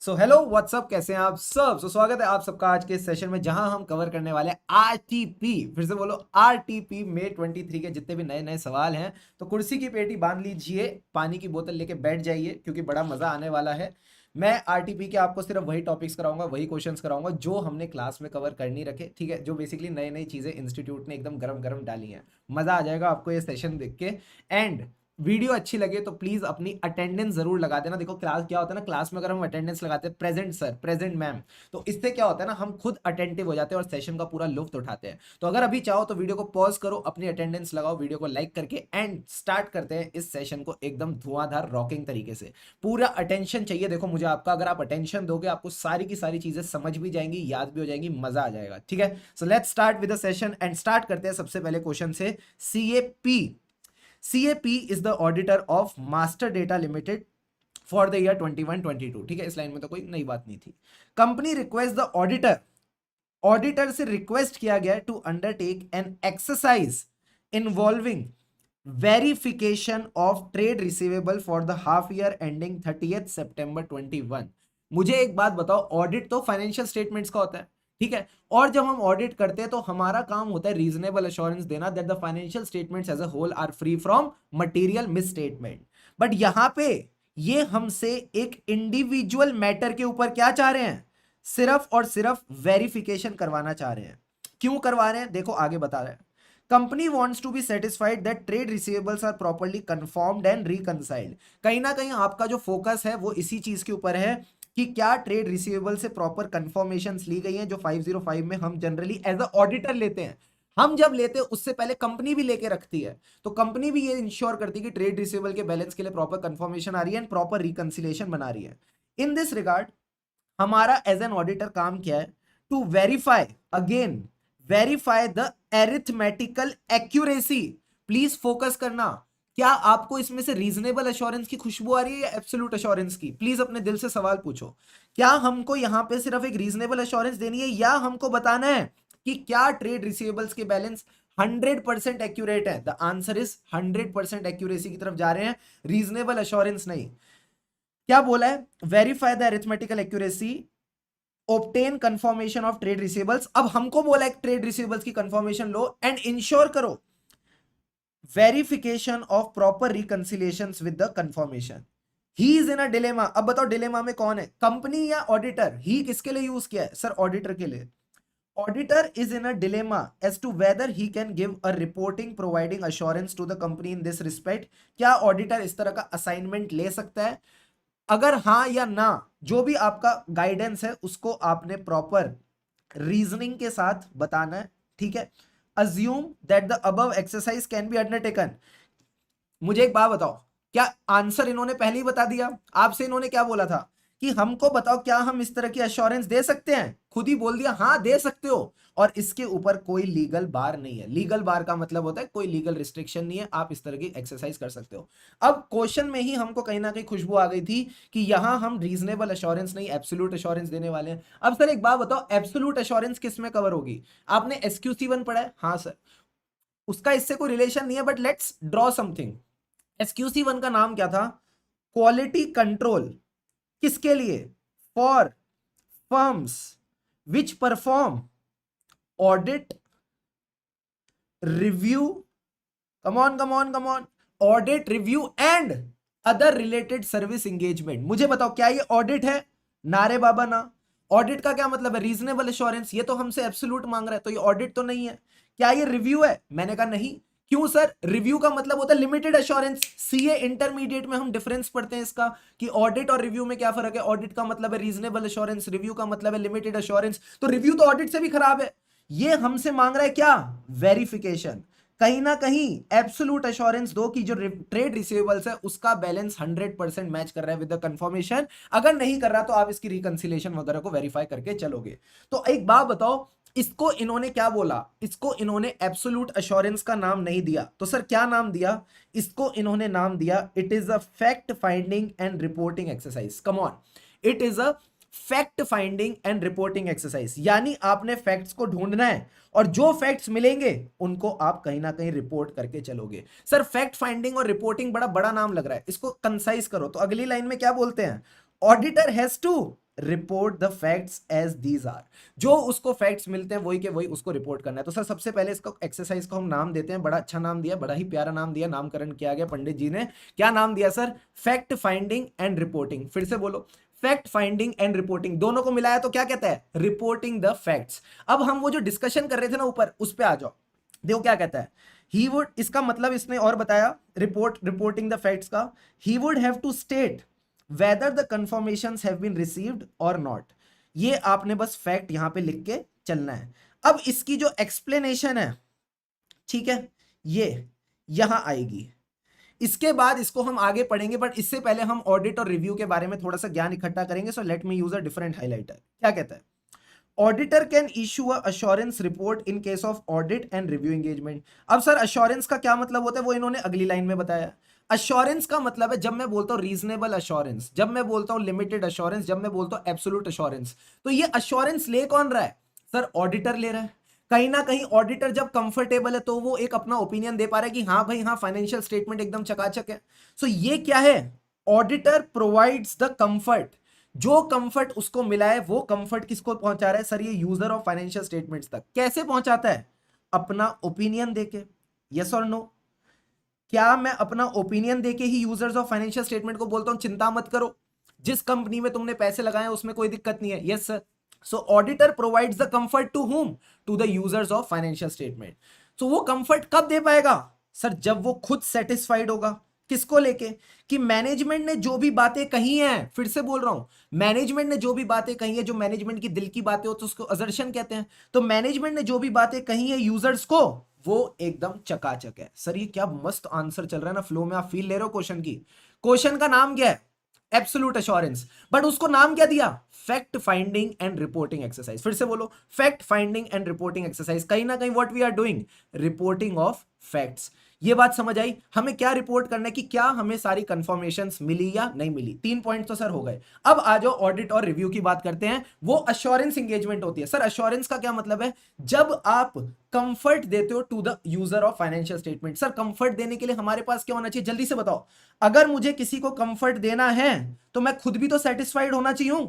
So hello what's up, कैसे हैं आप सब। स्वागत है आप सबका आज के इस सेशन में, जहां हम कवर करने वाले आरटीपी, फिर से बोलो आरटीपी में 23 के जितने भी नए नए सवाल हैं। तो कुर्सी की पेटी बांध लीजिए, पानी की बोतल लेके बैठ जाइए, क्योंकि बड़ा मजा आने वाला है। मैं आरटीपी के आपको सिर्फ वही टॉपिक्स कराऊंगा, वही क्वेश्चंस कराऊंगा जो हमने क्लास में कवर करनी रखे, ठीक है। जो बेसिकली नई नई चीजें इंस्टीट्यूट ने एकदम गरम गरम डाली हैं। मजा आ जाएगा आपको ये सेशन देख के। एंड वीडियो अच्छी लगे तो प्लीज अपनी अटेंडेंस जरूर लगा देना। देखो क्लास क्या होता है ना, क्लास में अगर हम अटेंडेंस लगाते हैं प्रेजेंट सर, प्रेजेंट मैम, तो इससे क्या होता है ना, हम खुद अटेंटिव हो जाते हैं और सेशन का पूरा लुत्फ उठाते हैं। तो अगर अभी चाहो तो वीडियो को पॉज करो, अपनी अटेंडेंस लगाओ, वीडियो को लाइक करके, एंड स्टार्ट करते हैं इस सेशन को एकदम धुआंधार रॉकिंग तरीके से। पूरा अटेंशन चाहिए देखो मुझे आपका। अगर आप अटेंशन दोगे, आपको सारी की सारी चीजें समझ भी जाएंगी, याद भी हो जाएंगी, मजा आ जाएगा, ठीक है। So let's start with the session and start करते हैं सबसे पहले क्वेश्चन से। CAP, CAP is the auditor of Master Data Limited for the year 21-22। ठीक है, इस लाइन में तो कोई नई बात नहीं थी। Company request the auditor, auditor से रिक्वेस्ट किया गया to undertake an exercise involving verification of trade receivable for the half year ending 30th September 21। मुझे एक बात बताओ, ऑडिट तो फाइनेंशियल स्टेटमेंट्स का होता है, ठीक है। और जब हम ऑडिट करते हैं तो हमारा काम होता है रीजनेबल अश्योरेंस देना that the financial statements as a whole are free from material misstatement. But यहां पे ये हमसे एक इंडिविजुअल मैटर के ऊपर क्या चाह रहे हैं, सिर्फ और सिर्फ वेरिफिकेशन करवाना चाह रहे हैं। क्यों करवा रहे हैं, देखो आगे बता रहे हैं। Company wants to be satisfied that trade receivables are properly confirmed and reconciled. कहीं ना कहीं आपका जो फोकस है वो इसी चीज के ऊपर है कि क्या ट्रेड रिसीवेबल से प्रॉपर कंफर्मेशन ली गई हैं, जो 505 में हम जनरली एज अ ऑडिटर लेते हैं। हम जब लेते हैं उससे पहले कंपनी भी लेके रखती है, तो कंपनी भी ये इंश्योर करती है कि ट्रेड रिसीवेबल के बैलेंस के लिए प्रॉपर कंफर्मेशन आ रही है एंड प्रॉपर रिकंसिलेशन बना रही है। इन दिस रिगार्ड हमारा एज एन ऑडिटर काम क्या है, to verify, again verify the arithmetical accuracy. Please focus करना, क्या आपको इसमें से रीजनेबल अश्योरेंस की खुशबू आ रही है या एब्सोल्यूट अश्योरेंस की। प्लीज अपने दिल से सवाल पूछो, क्या हमको यहां पे सिर्फ एक रीजनेबल अश्योरेंस देनी है, या हमको बताना है कि क्या ट्रेड रिसीवेबल्स के बैलेंस 100% एक्यूरेट है। द आंसर इज 100% एक्यूरेसी की तरफ जा रहे हैं, रीजनेबल अश्योरेंस नहीं। क्या बोला है, verify the arithmetical accuracy, obtain confirmation of trade receivables. अब हमको बोला है ट्रेड रिसीवेबल्स की कंफर्मेशन लो एंड इंश्योर करो verification of proper reconciliations with the confirmation. He is in a dilemma. अब बताओ डिलेमा में कौन है, कंपनी या ऑडिटर। ही किसके लिए यूज किया है सर, ऑडिटर के लिए। Auditor is in a dilemma as to whether he can give a reporting providing assurance to the company in this respect. क्या ऑडिटर इस तरह का असाइनमेंट ले सकता है, अगर हां या ना, जो भी आपका गाइडेंस है उसको आपने प्रॉपर रीजनिंग के साथ बताना है, ठीक है। Assume that the above exercise can be undertaken. मुझे एक बात बताओ, क्या आंसर इन्होंने पहले ही बता दिया, आपसे इन्होंने क्या बोला था कि हमको बताओ क्या हम इस तरह की अश्योरेंस दे सकते हैं, खुद ही बोल दिया हाँ दे सकते हो, और इसके ऊपर कोई लीगल बार नहीं है। लीगल बार का मतलब होता है कोई लीगल रिस्ट्रिक्शन नहीं है, आप इस तरह की एक्सरसाइज कर सकते हो। अब क्वेश्चन में ही हमको कहीं ना कहीं खुशबू आ गई थी कि यहां हम रीजनेबल अश्योरेंस नहीं एब्सोल्यूट अश्योरेंस देने वाले हैं। अब सर एक बात बताओ, एब्सोल्यूट अश्योरेंस किस में कवर होगी। आपने SQC1 पढ़ा है, हाँ सर, उसका इससे कोई रिलेशन नहीं है, but let's draw something. SQC1 का नाम क्या था, क्वालिटी कंट्रोल। किसके लिए, for firms which perform audit, review, come on come on come on, audit, review and other related service engagement. मुझे बताओ क्या ये ऑडिट है, नारे बाबा ना। ऑडिट का क्या मतलब है, रीजनेबल एश्योरेंस, ये तो हमसे एब्सोल्यूट मांग रहा है, तो ये ऑडिट तो नहीं है। क्या ये रिव्यू है, मैंने कहा नहीं। क्यों सर, रिव्यू का मतलब होता है लिमिटेड एश्योरेंस। सीए इंटरमीडिएट में हम डिफरेंस पढ़ते हैं इसका कि ऑडिट और रिव्यू में क्या फर्क है। ऑडिट का मतलब है रीजनेबल एश्योरेंस, रिव्यू का मतलब है लिमिटेड एश्योरेंस। तो रिव्यू तो ऑडिट से भी खराब है। ये हमसे मांग रहा है क्या, वेरिफिकेशन। कहीं ना कहीं एब्सोल्यूट एश्योरेंस दो कि जो ट्रेड रिसीवेबल्स है उसका बैलेंस 100% मैच कर रहा है विद द कंफर्मेशन। अगर नहीं कर रहा तो आप इसकी रिकंसिलेशन वगैरह को वेरीफाई करके चलोगे। तो एक बात बताओ, इसको इन्होंने क्या बोला, इसको इन्होंने एब्सोल्यूट एश्योरेंस का नाम नहीं दिया, तो सर क्या नाम दिया, इसको इन्होंने नाम दिया it is a fact finding and reporting exercise. Come on, it is a fact finding and reporting exercise. यानी आपने फैक्ट्स को ढूंढना है और जो फैक्ट्स मिलेंगे उनको आप कहीं ना कहीं रिपोर्ट करके चलोगे। सर फैक्ट फाइंडिंग और रिपोर्टिंग बड़ा बड़ा नाम लग रहा है, इसको कंसाइज करो। तो अगली लाइन में क्या बोलते हैं, auditor has to report the facts as these are. जो उसको फैक्ट्स मिलते हैं वही के वही उसको रिपोर्ट करना है। तो सर सबसे पहले इसको एक्सरसाइज को हम नाम देते हैं, बड़ा अच्छा नाम दिया, बड़ा ही प्यारा नाम दिया, नामकरण किया गया पंडित जी ने। क्या नाम दिया sir? Fact finding and reporting. फिर से बोलो, फैक्ट फाइंडिंग एंड रिपोर्टिंग, दोनों को मिलाया तो क्या कहता है? Reporting the facts. अब हम वो जो डिस्कशन कर रहे थे ना ऊपर, उस पे आ जाओ। देखो क्या कहता है, ही वुड, इसका मतलब इसने और बताया रिपोर्टिंग द फैक्ट्स का, he would have to state whether the confirmations have been received or not. ये आपने बस फैक्ट यहां पे लिख के चलना है। अब इसकी जो एक्सप्लेनेशन है, ठीक है, ये यहां आएगी। इसके बाद इसको हम आगे पढ़ेंगे, बट इससे पहले हम ऑडिट और रिव्यू के बारे में थोड़ा सा ज्ञान इकट्ठा करेंगे। So let me use a different highlighter. क्या कहता है? Auditor can issue a assurance report in case of audit and review engagement. अब सर अश्योरेंस का क्या मतलब होता है, वो इन्होंने अगली लाइन में बताया। अश्योरेंस का मतलब है, जब मैं बोलता हूं रीजनेबल अश्योरेंस, जब मैं बोलता हूं लिमिटेड अश्योरेंस, जब मैं बोलता हूं एब्सोल्यूट अश्योरेंस, तो ये अश्योरेंस ले कौन रहा है? सर ऑडिटर ले रहा है। कहीं ना कहीं ऑडिटर जब कंफर्टेबल है तो वो एक अपना ओपिनियन दे पा रहा है कि हाँ भाई हाँ, फाइनेंशियल स्टेटमेंट एकदम चकाचक है। सो ये क्या है? Auditor provides the comfort. जो कंफर्ट उसको मिला है वो कंफर्ट किसको पहुंचा रहा है सर? ये यूजर ऑफ फाइनेंशियल स्टेटमेंट्स तक। कैसे पहुंचाता है? अपना ओपिनियन देके। Yes or no? क्या मैं अपना ओपिनियन देके ही यूजर्स ऑफ फाइनेंशियल स्टेटमेंट को बोलता हूं चिंता मत करो, जिस कंपनी में तुमने पैसे लगाए उसमें कोई दिक्कत नहीं है? Yes sir. So auditor provides the comfort to whom? To the users of financial statement. So वो कंफर्ट कब दे पाएगा सर? जब वो खुद सेटिस्फाइड होगा। किसको लेके? कि मैनेजमेंट ने जो भी बातें कही हैं, फिर से बोल रहा हूं, मैनेजमेंट ने जो भी बातें कही है, जो मैनेजमेंट की दिल की बातें हो तो उसको असर्शन कहते हैं। तो मैनेजमेंट ने जो भी बातें कही है यूजर्स को, वो एकदम चकाचक है। सर ये क्या मस्त आंसर चल रहा है ना, फ्लो में आप फील ले रहे हो क्वेश्चन की। क्वेश्चन का नाम क्या है? एब्सोल्यूट अश्योरेंस, बट उसको नाम क्या दिया? Fact finding and reporting exercise. फिर से बोलो, fact finding and reporting exercise. कहीं ना कहीं what we are doing? Reporting of facts. ये बात समझ आई? हमें क्या रिपोर्ट करना है कि क्या हमें सारी कंफर्मेशंस मिली या नहीं मिली। 3 पॉइंट तो सर हो गए। अब आ जाओ ऑडिट और रिव्यू की बात करते हैं। वो अश्योरेंस एंगेजमेंट होती है। सर अश्योरेंस का क्या मतलब है? जब आप कंफर्ट देते हो to the user of financial statement. Sir comfort देने के लिए हमारे पास क्या होना चाहिए? जल्दी से बताओ। अगर मुझे किसी को कंफर्ट देना है तो मैं खुद भी तो सेटिस्फाइड होना चाहिए।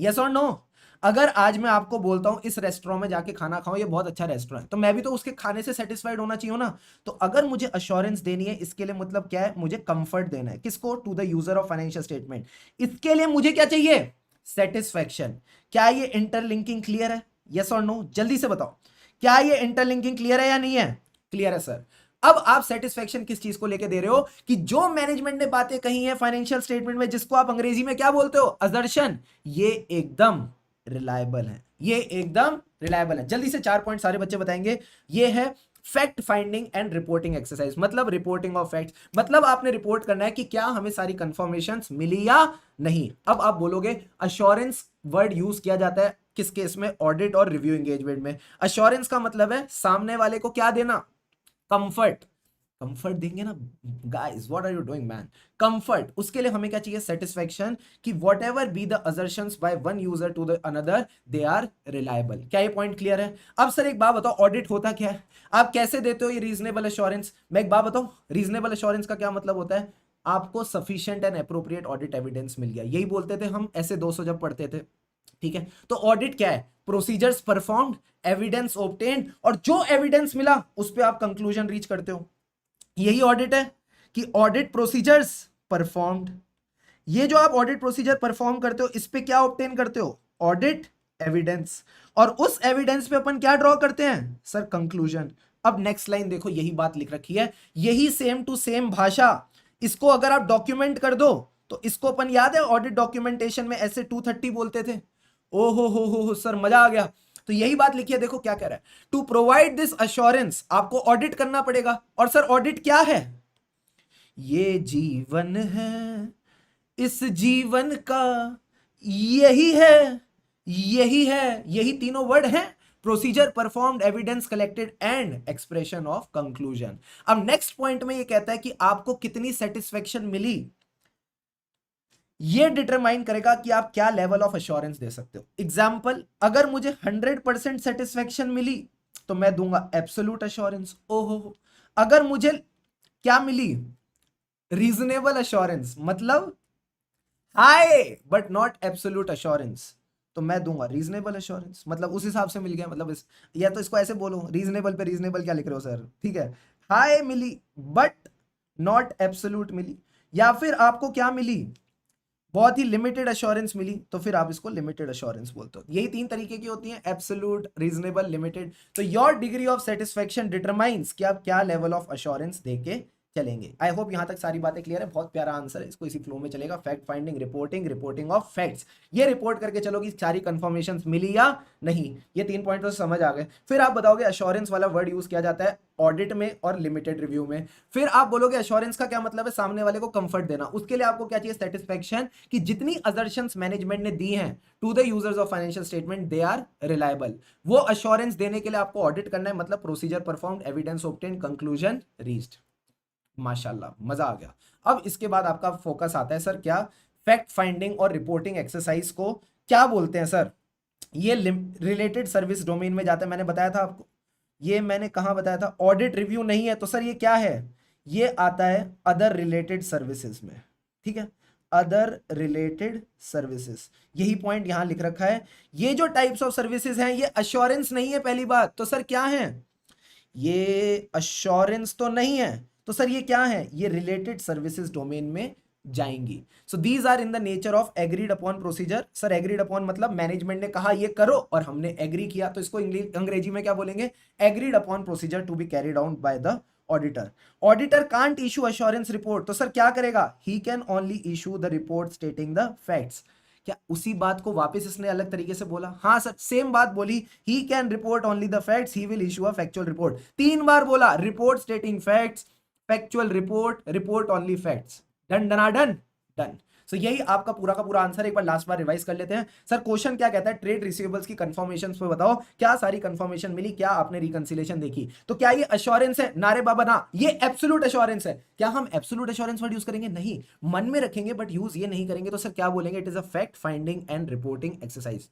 Yes or no? अगर आज मैं आपको बोलता हूं इस रेस्टोरेंट में जाके खाना खाओ, ये बहुत अच्छा रेस्टोरेंट है, तो मैं भी तो उसके खाने से सेटिस्फाइड होना चाहिए ना। तो अगर मुझे अश्योरेंस देनी है, इसके लिए मतलब क्या है? मुझे कंफर्ट देना है। किसको? To the user of financial statement. इसके लिए मुझे क्या चाहिए? सेटिस्फैक्शन। क्या ये इंटरलिंकिंग क्लियर है? Yes or no? जल्दी से बताओ, क्या ये इंटरलिंकिंग क्लियर है या नहीं है? क्लियर है सर। अब आप सेटिस्फेक्शन किस चीज को लेकर दे रहे हो? कि जो मैनेजमेंट ने बातें कही हैं फाइनेंशियल स्टेटमेंट में, जिसको आप अंग्रेजी में क्या बोलते हो? असर्शन, ये एकदम रिलायबल है। ये एकदम रिलायबल है। जल्दी से 4 पॉइंट सारे बच्चे बताएंगे। ये है fact finding and reporting exercise, मतलब रिपोर्टिंग ऑफ फैक्ट्स। मतलब आपने रिपोर्ट करना है कि क्या हमें सारी कंफर्मेशंस मिली या नहीं। अब आप बोलोगे अश्योरेंस वर्ड यूज किया जाता है किस केस में? ऑडिट और रिव्यू एंगेजमेंट में। अश्योरेंस का मतलब है सामने वाले को क्या देना? कंफर्ट। कंफर्ट देंगे ना guys, what are you doing man? Comfort. उसके लिए हमें क्या चाहिए? सेटिस्फैक्शन, कि whatever be the assertions by one user to the another, they are reliable. क्या ये पॉइंट क्लियर है? अब सर एक बात बताओ, ऑडिट होता क्या है? आप कैसे देते हो ये रीजनेबल अश्योरेंस? मैं एक बात बताऊं, रीजनेबल अश्योरेंस का क्या मतलब होता है? आपको sufficient and appropriate audit evidence मिल गया। यही बोलते थे हम ऐसे 200 जब पढ़ते थे, ठीक है? तो ऑडिट क्या है? प्रोसीजर्स परफॉर्म्ड, एविडेंस ऑब्टेन्ड, और जो एविडेंस मिला उस पर आप कंक्लूजन रीच करते हो। यही ऑडिट है कि ऑडिट प्रोसीजर्स परफॉर्म्ड। ये जो आप ऑडिट प्रोसीजर परफॉर्म करते हो, इस पे क्या ऑब्टेन करते हो? Audit evidence. और उस एविडेंस पे अपन क्या ड्रॉ करते हैं? Sir conclusion. अब नेक्स्ट लाइन देखो, यही बात लिख रखी है, यही सेम टू सेम भाषा। इसको अगर आप डॉक्यूमेंट कर दो तो इसको अपन याद है ऑडिट डॉक्यूमेंटेशन में ऐसे 230 बोलते थे। ओ हो सर मजा आ गया। तो यही बात लिखी है, देखो क्या कह रहा है। टू प्रोवाइड दिस अश्योरेंस, आपको ऑडिट करना पड़ेगा। और सर ऑडिट क्या है? ये जीवन है, इस जीवन का यही है, यही है, यही तीनों वर्ड हैं। Procedure performed, evidence collected and expression of conclusion. अब नेक्स्ट पॉइंट में ये कहता है कि आपको कितनी सेटिस्फेक्शन मिली, ये डिटरमाइन करेगा कि आप क्या लेवल ऑफ अश्योरेंस दे सकते हो। एग्जाम्पल, अगर मुझे 100% सेटिस्फेक्शन मिली तो मैं दूंगा एब्सोल्यूट अश्योरेंस। ओहो, अगर मुझे क्या मिली? रीजनेबल अश्योरेंस, मतलब high but not absolute assurance, तो मैं दूंगा रीजनेबल अश्योरेंस, मतलब उस हिसाब से मिल गया, मतलब या तो इसको ऐसे बोलो, रीजनेबल पे रीजनेबल क्या लिख रहे हो सर, ठीक है। हाई मिली बट नॉट एब्सोल्यूट मिली, या फिर आपको क्या मिली, बहुत ही लिमिटेड अश्योरेंस मिली, तो फिर आप इसको लिमिटेड अश्योरेंस बोलते हो। यही तीन तरीके की होती हैं, एब्सोल्यूट, रीजनेबल, लिमिटेड। तो your degree of satisfaction determines कि आप क्या लेवल ऑफ अश्योरेंस देके चलेंगे। आई होप यहां तक सारी बातें क्लियर है, बहुत प्यारा आंसर है, इसको इसी फ्लो में चलेगा। Fact finding, reporting, reporting of facts, ये रिपोर्ट करके चलो कि सारी कंफर्मेशन मिली या नहीं। ये 3 पॉइंट तो समझ आ गए। फिर आप बताओगे अश्योरेंस वाला वर्ड यूज किया जाता है ऑडिट में और लिमिटेड रिव्यू में। फिर आप बोलोगे अश्योरेंस का क्या मतलब है, सामने वाले को कंफर्ट देना। उसके लिए आपको क्या चाहिए, सेटिस्फेक्शन, कि जितनी असर्शंस मैनेजमेंट ने दी हैं to the users of financial statement they are reliable. वो अश्योरेंस देने के लिए आपको ऑडिट करना है, मतलब procedure performed, evidence obtained, conclusion reached. माशाल्लाह, मजा आ गया। अब इसके बाद आपका फोकस आता है सर क्या, फैक्ट फाइंडिंग और रिपोर्टिंग एक्सरसाइज को क्या बोलते हैं सर। ये रिलेटेड सर्विस डोमेन में जाता है, मैंने बताया था आपको, ये मैंने कहा बताया था, ऑडिट रिव्यू नहीं है, तो सर ये क्या है, ये आता है अदर रिलेटेड सर्विसेज में, ठीक है। अदर रिलेटेड सर्विसेज, यही पॉइंट यहां लिख रखा है। ये जो टाइप्स ऑफ सर्विसेज हैं ये अश्योरेंस नहीं है, पहली बात तो सर क्या है, ये अश्योरेंस तो नहीं है, तो सर ये क्या है, ये रिलेटेड सर्विसेज डोमेन में जाएंगी। So these are in the nature of agreed upon procedure. Sir agreed upon मतलब मैनेजमेंट ने कहा ये करो और हमने एग्री किया, तो इसको अंग्रेजी में क्या बोलेंगे, agreed upon procedure to be carried out by the auditor. Auditor can't issue assurance report, तो सर क्या करेगा, he can only issue the report stating the facts. क्या उसी बात को वापस इसने अलग तरीके से बोला, हाँ सर सेम बात बोली, he can report only the facts, he will issue a factual report. 3 बार बोला, report stating facts, factual report, report only facts. Done डना डन डन। सो यही आपका पूरा का पूरा आंसर, एक बार लास्ट बार रिवाइज कर लेते हैं। सर क्वेश्चन क्या कहता है, ट्रेड रिसीवेबल्स की कंफर्मेशंस पे बताओ क्या सारी कंफर्मेशन मिली, क्या आपने रिकंसिलेशन देखी। तो क्या ये अश्योरेंस है, नारे बाबा ना, ये एब्सोल्यूट अश्योरेंस है। क्या हम एब्सोल्यूट अश्योरेंस वर्ड यूज करेंगे, नहीं, मन में रखेंगे बट यूज ये नहीं करेंगे। तो सर क्या बोलेंगे, it is a fact finding and reporting exercise.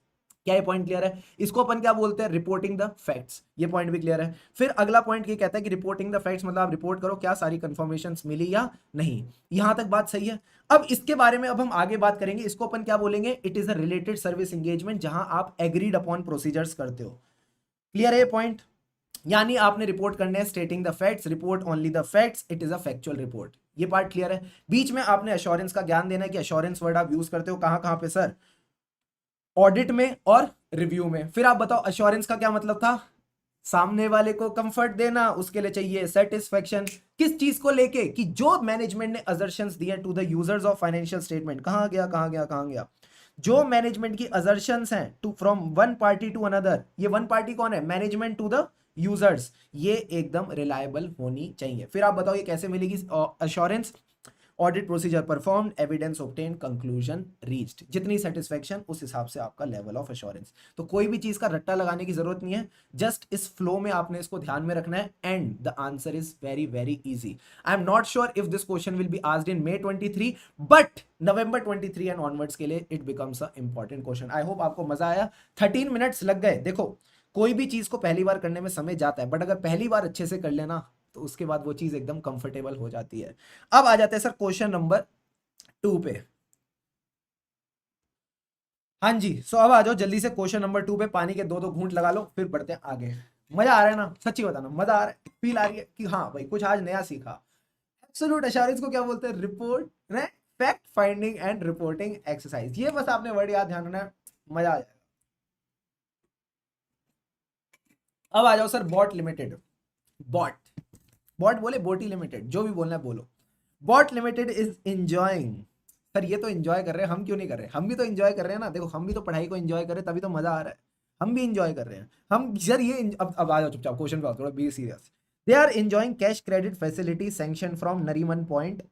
क्या ये पॉइंट क्लियर है, इसको अपन क्या बोलते हैं, रिपोर्टिंग द फैक्ट्स, ये पॉइंट भी क्लियर है। फिर अगला पॉइंट ये कहता है कि रिपोर्टिंग द फैक्ट्स मतलब आप रिपोर्ट करो क्या सारी कंफर्मेशन मिली या नहीं। यहां तक बात सही है। अब इसके बारे में अब हम आगे बात करेंगे, इसको अपन क्या बोलेंगे, it is a related service engagement, जहां आप एग्रीड अपॉन प्रोसीजर्स करते हो। क्लियर है ये पॉइंट, यानी आपने रिपोर्ट करने हैं स्टेटिंग the facts, report only the facts, it is a factual report. ये पार्ट क्लियर है। बीच में आपने अश्योरेंस का ज्ञान देना है कि अश्योरेंस वर्ड आप यूज करते हो कहां कहां पे सर, ऑडिट में और रिव्यू में। फिर आप बताओ अश्योरेंस का क्या मतलब था, सामने वाले को कंफर्ट देना, उसके लिए चाहिए सेटिस्फेक्शन, किस चीज को लेके, कि जो मैनेजमेंट ने अजर्शंस दिए to the users of financial statement, कहां गया कहां गया कहां गया, जो मैनेजमेंट की अजर्शंस हैं to from one party to another, ये वन पार्टी कौन है, मैनेजमेंट टू द यूजर्स, ये एकदम रिलायबल होनी चाहिए। फिर आप बताओ ये कैसे मिलेगी assurance, audit procedure perform, evidence obtain, conclusion reached, जितनी सेटिस्फेक्शन उस हिसाब से आपका लेवल ऑफ एश्योरेंस। तो कोई भी चीज का रट्टा लगाने की जरूरत नहीं है, जस्ट इस फ्लो में आपने इसको ध्यान में रखना है and the answer is very very easy. I am not sure if this question will be asked in May 23 but November 23 and onwards के लिए it becomes a important question. I hope आपको मजा आया। 13 मिनट्स लग गए। देखो कोई भी चीज को पहली बार करने में समय जाता है, बट अगर पहली बार अच्छे से कर लेना तो उसके बाद वो चीज एकदम कंफर्टेबल हो जाती है। अब आ जाते हैं सर क्वेश्चन नंबर 2 पे। हाँ जी, सो अब आ जाओ जल्दी से क्वेश्चन नंबर 2 पे, पानी के 2-2 घूंट लगा लो फिर बढ़ते हैं आगे। मजा आ रहा है ना, सच्ची बताना मजा आ रहा है, फील आ रही है कि हाँ भाई कुछ आज नया सीखा। एब्सोल्यूट एश्योरेंस को क्या बोलते हैं, report, fact finding and reporting exercise. ये बस आपने वर्ड याद ध्यान रखना है, मजा आ जाएगा। अब आ जाओ sir bot limited. Bot, bot बोले बोटी लिमिटेड, जो भी बोलना है बोलो। Bot limited is enjoying, sir ये तो एंजॉय कर रहे हैं, हम क्यों नहीं कर रहे, हम भी तो एंजॉय कर रहे हैं ना। देखो हम भी तो पढ़ाई को एंजॉय कर रहे हैं, तभी तो मजा आ रहा है, हम भी एंजॉय कर रहे हैं। हम सर ये अब आ जाओ चुपचाप क्वेश्चन पे आओ, थोड़ा be serious. They are enjoying cash credit facility sanction from Nariman Point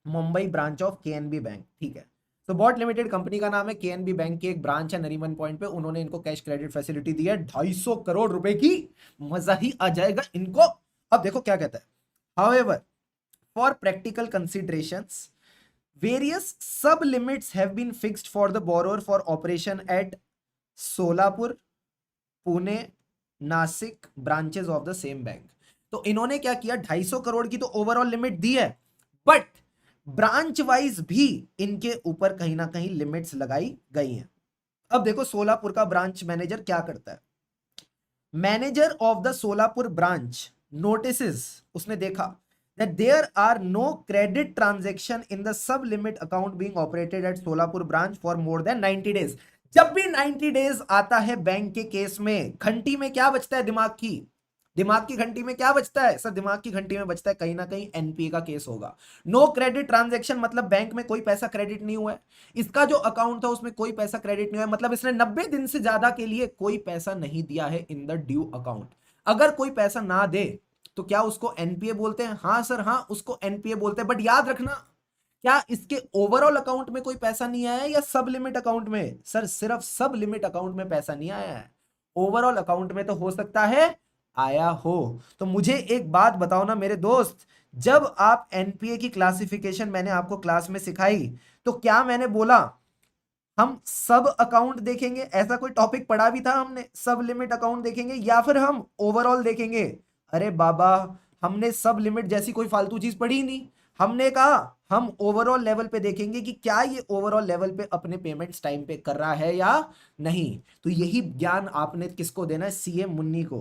Mumbai branch of KNB bank, ठीक है। तो बॉट लिमिटेड कंपनी का नाम है, केएनबी बैंक की एक ब्रांच है नरीमन पॉइंट पे, उन्होंने इनको कैश क्रेडिट फैसिलिटी दी है 250 करोड़ रुपए की, मजा ही आ जाएगा इनको। अब देखो क्या कहता है, however for practical considerations various sub limits have been fixed for the borrower for operation at Solapur, Pune, Nashik branches of the same bank. तो इन्होंने क्या किया, 250 करोड़ की तो ओवरऑल लिमिट दी है, बट ब्रांच वाइज भी इनके ऊपर कहीं ना कहीं लिमिट्स लगाई गई हैं। अब देखो सोलापुर का ब्रांच मैनेजर क्या करता है। Manager of the Solapur branch notices, उसने देखा that there are no credit transaction in the sub limit account being operated at Solapur branch for more than 90 days। जब भी 90 डेज आता है बैंक के केस में, घंटी में क्या बचता है, दिमाग की घंटी में क्या बचता है सर, दिमाग की घंटी में बचता है कहीं ना कहीं एनपीए का केस होगा। नो क्रेडिट ट्रांजैक्शन मतलब बैंक में कोई पैसा क्रेडिट नहीं हुआ है, इसका जो अकाउंट था उसमें कोई पैसा क्रेडिट नहीं हुआ है, मतलब इसने 90 दिन से ज्यादा के लिए कोई पैसा नहीं दिया है इन द ड्यू अकाउंट। अगर कोई पैसा ना दे तो क्या उसको एनपीए बोलते हैं? हाँ सर, हाँ उसको एनपीए बोलते हैं। बट याद रखना, क्या इसके ओवरऑल अकाउंट में कोई पैसा नहीं आया है या सब लिमिट अकाउंट में? सर सिर्फ सब लिमिट अकाउंट में पैसा नहीं आया है, ओवरऑल अकाउंट में तो हो सकता है आया हो। तो मुझे एक बात बताओ ना मेरे दोस्त, जब आप एनपीए की क्लासिफिकेशन मैंने आपको क्लास में सिखाई तो क्या मैंने बोला हम सब अकाउंट देखेंगे, ऐसा कोई टॉपिक पढ़ा भी था हमने, सब लिमिट अकाउंट देखेंगे या फिर हम ओवरऑल देखेंगे? अरे बाबा, हमने सब लिमिट जैसी कोई फालतू चीज पढ़ी नहीं, हमने कहा हम ओवरऑल लेवल पे देखेंगे कि क्या ये ओवरऑल लेवल पे अपने पेमेंट्स टाइम पे कर रहा है या नहीं। तो यही ज्ञान आपने किसको देना है? सीए मुन्नी को।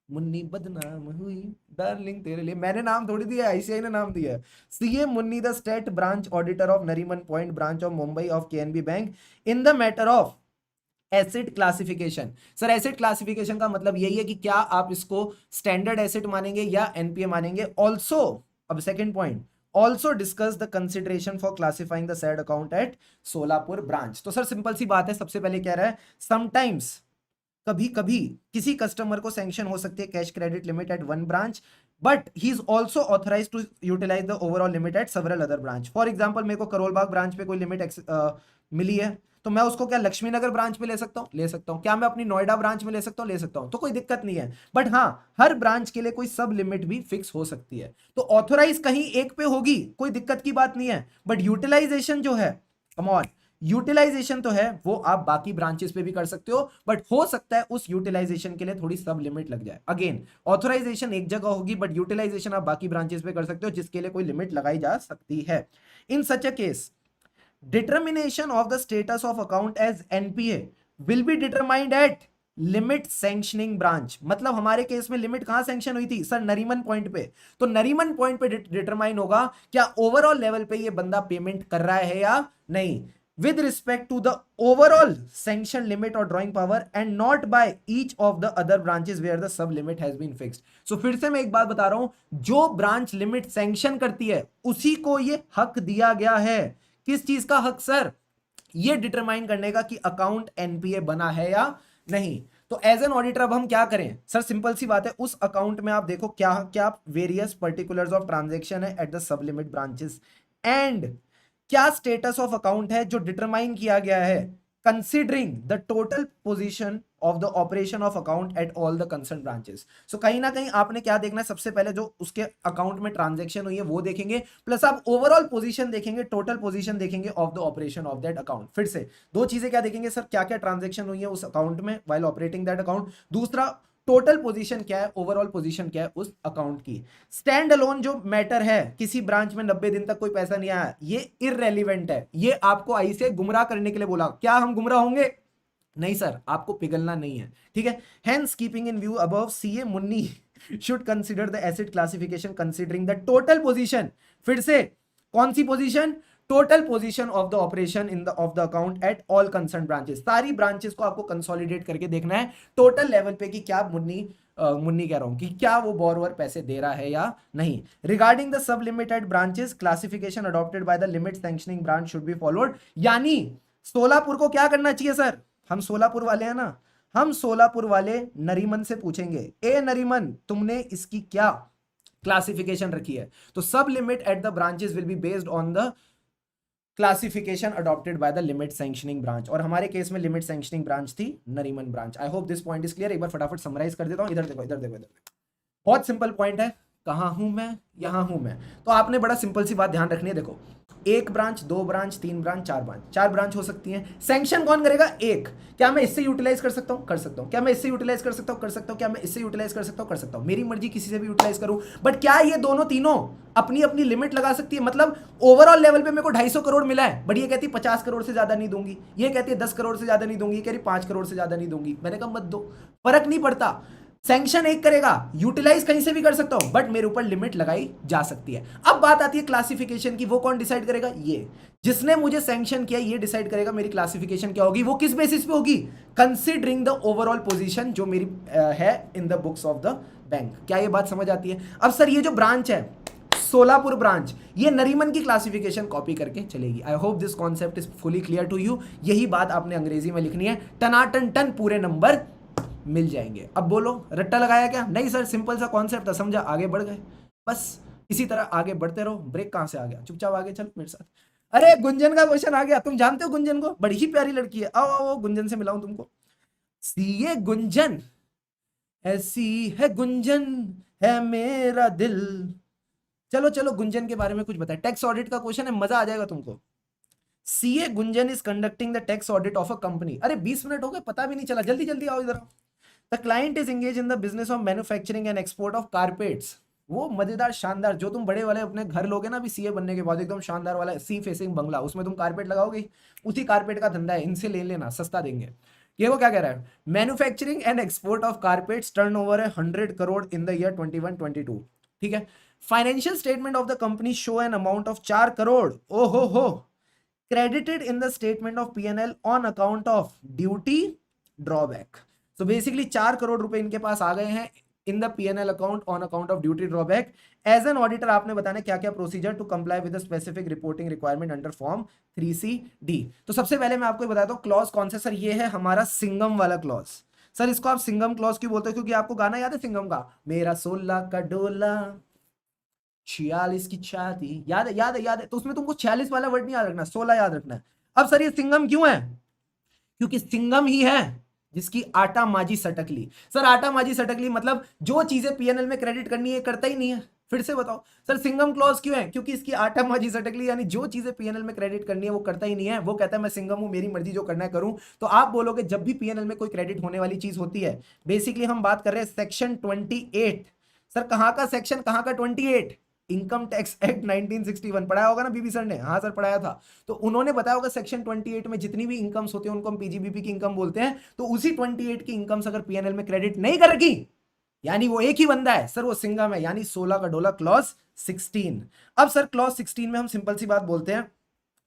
मुन्नी बदनाम हुई डार्लिंग तेरे लिए, मैंने नाम थोड़ी दिया, आईसीआई ने नाम दिया है। CA Munni the state branch auditor of Nariman Point branch of Mumbai of KNB bank in the matter of asset classification. Sir asset classification का मतलब यही है कि क्या आप इसको स्टैंडर्ड एसेट मानेंगे या एनपीए मानेंगे। ऑल्सो, अब second point, also discuss the consideration for classifying the said account at Solapur branch. तो सर सिंपल सी बात है, सबसे पहले कह रहा है समटाइम्स, कभी कभी किसी कस्टमर को सैंक्शन हो सकती है cash credit limit at one branch, but he is also authorise to utilise the overall limit at several other branch. For example मेरे को करोल बाग ब्रांच पे कोई लिमिट मिली है, तो मैं उसको क्या लक्ष्मी नगर ब्रांच में ले सकता हूँ? ले सकता हूँ। क्या मैं अपनी नोएडा ब्रांच में ले सकता हूँ? ले सकता हूँ। तो कोई दिक्कत नहीं है। बट हाँ, हर ब्रांच के लिए कोई सब लिमिट भी फिक्स हो सकती है, तो ऑथोराइज कहीं एक पे होगी, कोई दिक्कत की बात नहीं है। बट यूटिलाइजेशन जो है, कम ऑन, यूटिलाइजेशन तो है वो आप बाकी ब्रांचेस पे भी कर सकते हो, बट हो सकता है उस यूटिलाइजेशन के लिए थोड़ी सब लिमिट लग जाए। अगेन, ऑथराइजेशन एक जगह होगी बट यूटिलाइजेशन आप बाकी ब्रांचेस पे कर सकते हो जिसके लिए कोई लिमिट लगाई जा सकती है। In such a case, determination of the status of account as NPA will be determined at limit sanctioning branch. मतलब हमारे केस में लिमिट कहां सैंक्शन हुई थी सर? नरीमन पॉइंट पे। तो नरीमन पॉइंट पे डिटरमाइन होगा क्या ओवरऑल लेवल पे ये बंदा पेमेंट कर रहा है या नहीं, with respect to the overall sanction limit or drawing power and not by each of the other branches where the sub limit has been fixed। so फिर से मैं एक बात बता रहा हूं, जो ब्रांच लिमिट सैंक्शन करती है उसी को ये हक दिया गया है। किस चीज का हक सर? ये डिटरमाइन करने का कि अकाउंट एनपीए बना है या नहीं। तो एज एन ऑडिटर अब हम क्या करें सर? सिंपल सी बात है, उस अकाउंट में आप देखो क्या क्या वेरियस पर्टिकुलर्स ऑफ ट्रांजैक्शन है at the sub limit branches, and क्या स्टेटस ऑफ अकाउंट है जो डिटरमाइन किया गया है considering the total position of the operation of account at all the concern branches. So कहीं ना कहीं आपने क्या देखना है, सबसे पहले जो उसके अकाउंट में ट्रांजैक्शन हुई है वो देखेंगे, प्लस आप ओवरऑल पोजीशन देखेंगे, टोटल पोजीशन देखेंगे of the operation of that account. फिर से दो चीजें क्या देखेंगे सर? क्या क्या ट्रांजैक्शन हुई है उस अकाउंट में व्हाइल ऑपरेटिंग दैट अकाउंट, दूसरा टोटल पोजीशन क्या है, ओवरऑल पोजीशन क्या है उस अकाउंट की। स्टैंड अलोन जो मैटर है, किसी ब्रांच में 90 दिन तक कोई पैसा नहीं आया, ये इररेलीवेंट है। ये आपको ऐसे गुमराह करने के लिए बोला। क्या हम गुमराह होंगे? नहीं सर, आपको पिघलना नहीं है, ठीक है। Hence keeping in view above, CA Munni should consider the asset classification considering the total position. फिर से कौन सी position? Total position of the operation in the of the account at all concern branches. सारी ब्रांचेस को आपको consolidate करके देखना है टोटल लेवल पे कि क्या मुन्नी कह रहा हूं कि क्या वो बोरोवर पैसे दे रहा है या नहीं। Regarding the sub limited branches, classification adopted by the limit sanctioning branch should be followed. यानी सोलापुर को क्या करना चाहिए सर? हम सोलापुर वाले हैं ना, हम सोलापुर वाले नरीमन से पूछेंगे, ए नरीमन तुमने इसकी क्या क्लासिफिकेशन रखी है? तो सब limit at the branches will be based on the classification adopted by the limit sanctioning branch, और हमारे केस में लिमिट सैंक्शनिंग ब्रांच थी Nariman branch. I hope this point is clear. एक बार फटाफट समराइज कर देता हूं। इधर देखो, इधर देखो, इधर देखो, बहुत सिंपल पॉइंट है। कहां हूं मैं? यहां हूं मैं। तो आपने बड़ा सिंपल सी बात ध्यान रखनी है। देखो एक ब्रांच, दो ब्रांच, तीन ब्रांच, चार ब्रांच, चार ब्रांच हो सकती हैं। सैंक्शन कौन करेगा? एक। क्या मैं इससे यूटिलाइज कर सकता हूं? कर सकता हूं। क्या मैं इससे यूटिलाइज कर सकता हूं? कर सकता हूं। क्या मैं इससे यूटिलाइज कर सकता हूं? कर सकता हूं। मेरी मर्जी किसी से भी यूटिलाइज करूं। बट क्या ये दोनों तीनों अपनी अपनी लिमिट लगा सकती है? मतलब ओवरऑल लेवल पे मेरे को 250 करोड़ मिला है, बट ये कहती है 50 करोड़ से ज्यादा नहीं दूंगी, ये कहती है 10 करोड़ से ज्यादा नहीं दूंगी, ये कह रही 5 करोड़ से ज्यादा नहीं दूंगी। मैंने कहा मत दो, फर्क नहीं पड़ता। सैंक्शन एक करेगा, यूटिलाइज कहीं से भी कर सकता हूं, बट मेरे ऊपर लिमिट लगाई जा सकती है। अब बात आती है क्लासिफिकेशन की। वो कौन डिसाइड करेगा? ये जिसने मुझे सैंक्शन किया ये डिसाइड करेगा मेरी क्लासिफिकेशन क्या होगी। वो किस बेसिस पे होगी? कंसीडरिंग द ओवरऑल पोजीशन जो मेरी है in the books of the bank. क्या ये बात समझ आती है? अब सर ये जो ब्रांच है सोलापुर ब्रांच, ये नरीमन की क्लासिफिकेशन कॉपी करके चलेगी। I hope this concept is fully clear to you. यही बात आपने अंग्रेजी में लिखनी है, टनाटन टन पूरे नंबर मिल जाएंगे। अब बोलो रट्टा लगाया क्या? नहीं सर, सिंपल सा कॉन्सेप्ट था, समझा, आगे बढ़ गए। बस इसी तरह आगे बढ़ते रहो। ब्रेक कहां से आ गया? चुपचाप आगे चल मेरे साथ। अरे गुंजन का क्वेश्चन आ गया। तुम जानते हो गुंजन को? बड़ी ही प्यारी लड़की है। आओ आओ गुंजन से मिलाऊं तुमको। सीए गुंजन, ऐसी है गुंजन है मेरा दिल। चलो चलो गुंजन के बारे में कुछ बताए। टैक्स ऑडिट का क्वेश्चन है, मजा आ जाएगा तुमको। CA Gunjan is conducting the tax audit of a company. अरे 20 मिनट हो गए, पता भी नहीं चला। जल्दी जल्दी आओ इधर। The client is engage in the business of manufacturing and export of carpets. वो मजेदार शानदार जो तुम बड़े वाले अपने घर लोगे ना अभी सीए बनने के बाद, एकदम शानदार वाला सी फेसिंग बंगला, उसमें तुम कारपेट लगाओगे। उसी कारपेट का धंधा है, इनसे ले लेना, सस्ता देंगे। ये वो क्या कह रहा है? Manufacturing and export of carpets turnover है 100 करोड़ इन द ईयर 21-22। ठीक है। Financial statement of the company show an amount of 4 crore ओहो हो credited in the statement of P&L on account of duty drawback. So basically 4 crore रुपए इनके पास आ गए हैं in the P&L account on account of duty drawback. As an auditor आपने बताना क्या क्या procedure to comply with specific reporting requirement under form 3C/D। तो सबसे पहले मैं आपको बताता हूँ क्लॉज कौन सा। सर ये है हमारा सिंगम वाला क्लॉज। सर इसको आप सिंगम क्लॉज क्यों बोलते हो? क्योंकि आपको गाना याद है सिंगम का, मेरा 16 का डोला 46 की छाती, याद है याद है याद है। तो उसमें तुमको 46 वाला वर्ड नहीं याद रखना, 16 याद रखना है। अब सर ये सिंगम क्यों है? क्योंकि सिंगम ही है जिसकी आटा माजी सटकली। सर आटा माजी सटकली मतलब जो चीजें पीएनएल में क्रेडिट करनी है करता ही नहीं है। फिर से बताओ सर सिंगम क्लॉज क्यों है? क्योंकि इसकी आटा माजी सटकली, यानी जो चीजें पीएनएल में क्रेडिट करनी है वो करता ही नहीं है। वो कहता है मैं सिंगम हूं, मेरी मर्जी जो करना है करूं। तो आप बोलोगे जब भी पीएनएल में कोई क्रेडिट होने वाली चीज होती है, बेसिकली हम बात कर रहे हैं सेक्शन 28। सर कहां का सेक्शन, कहां का 28? इनकम टैक्स एक्ट 1961 पढ़ाया होगा ना बीबी सर ने? हाँ सर पढ़ाया था। तो उन्होंने बताया होगा सेक्शन 28 में जितनी भी इनकम्स होती है उनको हम पीजीबीपी की इनकम बोलते हैं। तो उसी 28 की इनकम्स अगर पीएनएल में क्रेडिट नहीं करेगी, यानी वो एक ही बंदा है सर, वो सिंगम है, यानी 16 का डोला क्लॉज 16। अब सर क्लॉज 16 में हम सिंपल सी बात बोलते हैं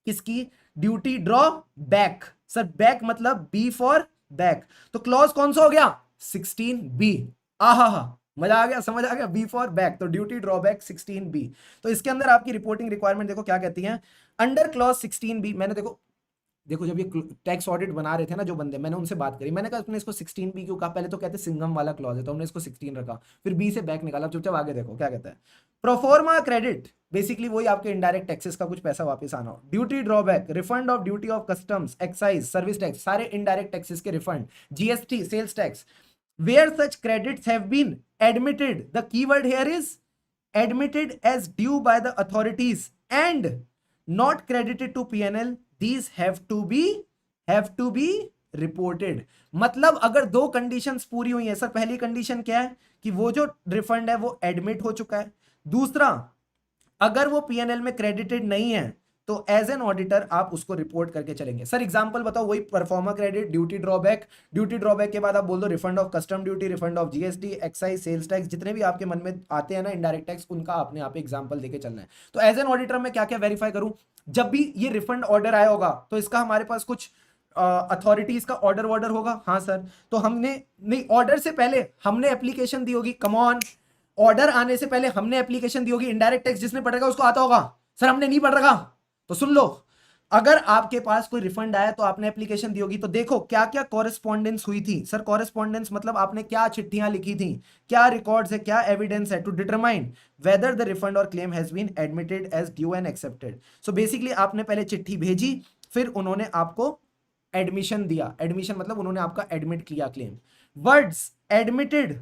किसकी? Duty draw back. Sir back मतलब बी फॉर बैक। तो क्लॉज कौन सा हो गया? 16B। आहा मजा आ गया, समझ आ गया? बी फॉर बैक, तो ड्यूटी ड्रॉबैक 16B। तो इसके अंदर आपकी रिपोर्टिंग रिक्वायरमेंट देखो क्या कहती है अंडर क्लॉज 16B। मैंने देखो जब ये टैक्स ऑडिट बना रहे थे ना जो बंदे, मैंने उनसे बात करी, मैंने कहा तुमने इसको 16B क्यों कहा? पहले तो कहते सिंगम वाला क्लॉज है, तो हमने इसको 16 रखा, फिर बी से बैक निकाला। चुपचाप आगे देखो क्या कहता है। प्रोफॉर्मा क्रेडिट बेसिकली वही आपके इनडायरेक्ट टैक्सेस का कुछ पैसा वापस आना हो। Duty drawback refund of duty of customs, excise, service tax, सारे इनडायरेक्ट टैक्सेस के refund, GST, sales tax. Where such credits have been admitted, the keyword here is admitted as due by the authorities and not credited to PNL, these have to be reported। मतलब अगर दो conditions पूरी हुई है। Sir पहली condition क्या है? कि वो जो रिफंड है वो एडमिट हो चुका है। दूसरा, अगर वो पीएनएल में क्रेडिटेड नहीं है तो एज एन ऑडिटर आप उसको रिपोर्ट करके चलेंगे। सर एग्जांपल बताओ, वही proforma credit, duty drawback, duty drawback के बाद आप बोल दो refund of custom duty, refund of GST, excise, sales tax, जितने भी आपके मन में आते हैं ना इनडायरेक्ट टैक्स, उनका आपने यहाँ पे एग्जांपल देके चलना है। तो एज एन ऑडिटर मैं क्या क्या वेरीफाई करूं? जब भी ये रिफंड ऑर्डर आया होगा तो इसका हमारे पास कुछ अथॉरिटीज का ऑर्डर होगा। हाँ सर, तो हमने नहीं, ऑर्डर से पहले हमने एप्लीकेशन दी होगी। कम ऑन, ऑर्डर आने से पहले हमने एप्लीकेशन दी होगी। इनडायरेक्ट टैक्स जिसने पढ़ रखा उसको आता होगा। सर हमने नहीं पढ़ रखा तो सुन लो, अगर आपके पास कोई रिफंड आया तो आपने एप्लीकेशन दी होगी। तो देखो क्या क्या कॉरेस्पॉन्डेंस हुई थी। सर कॉरेस्पॉन्डेंस मतलब आपने क्या चिट्ठियां लिखी थी, क्या रिकॉर्ड्स है, क्या एविडेंस है to determine whether the refund और claim has been admitted as due and accepted. So basically आपने पहले चिट्ठी भेजी, फिर उन्होंने आपको एडमिशन दिया। एडमिशन मतलब उन्होंने आपका एडमिट किया claim. Words admitted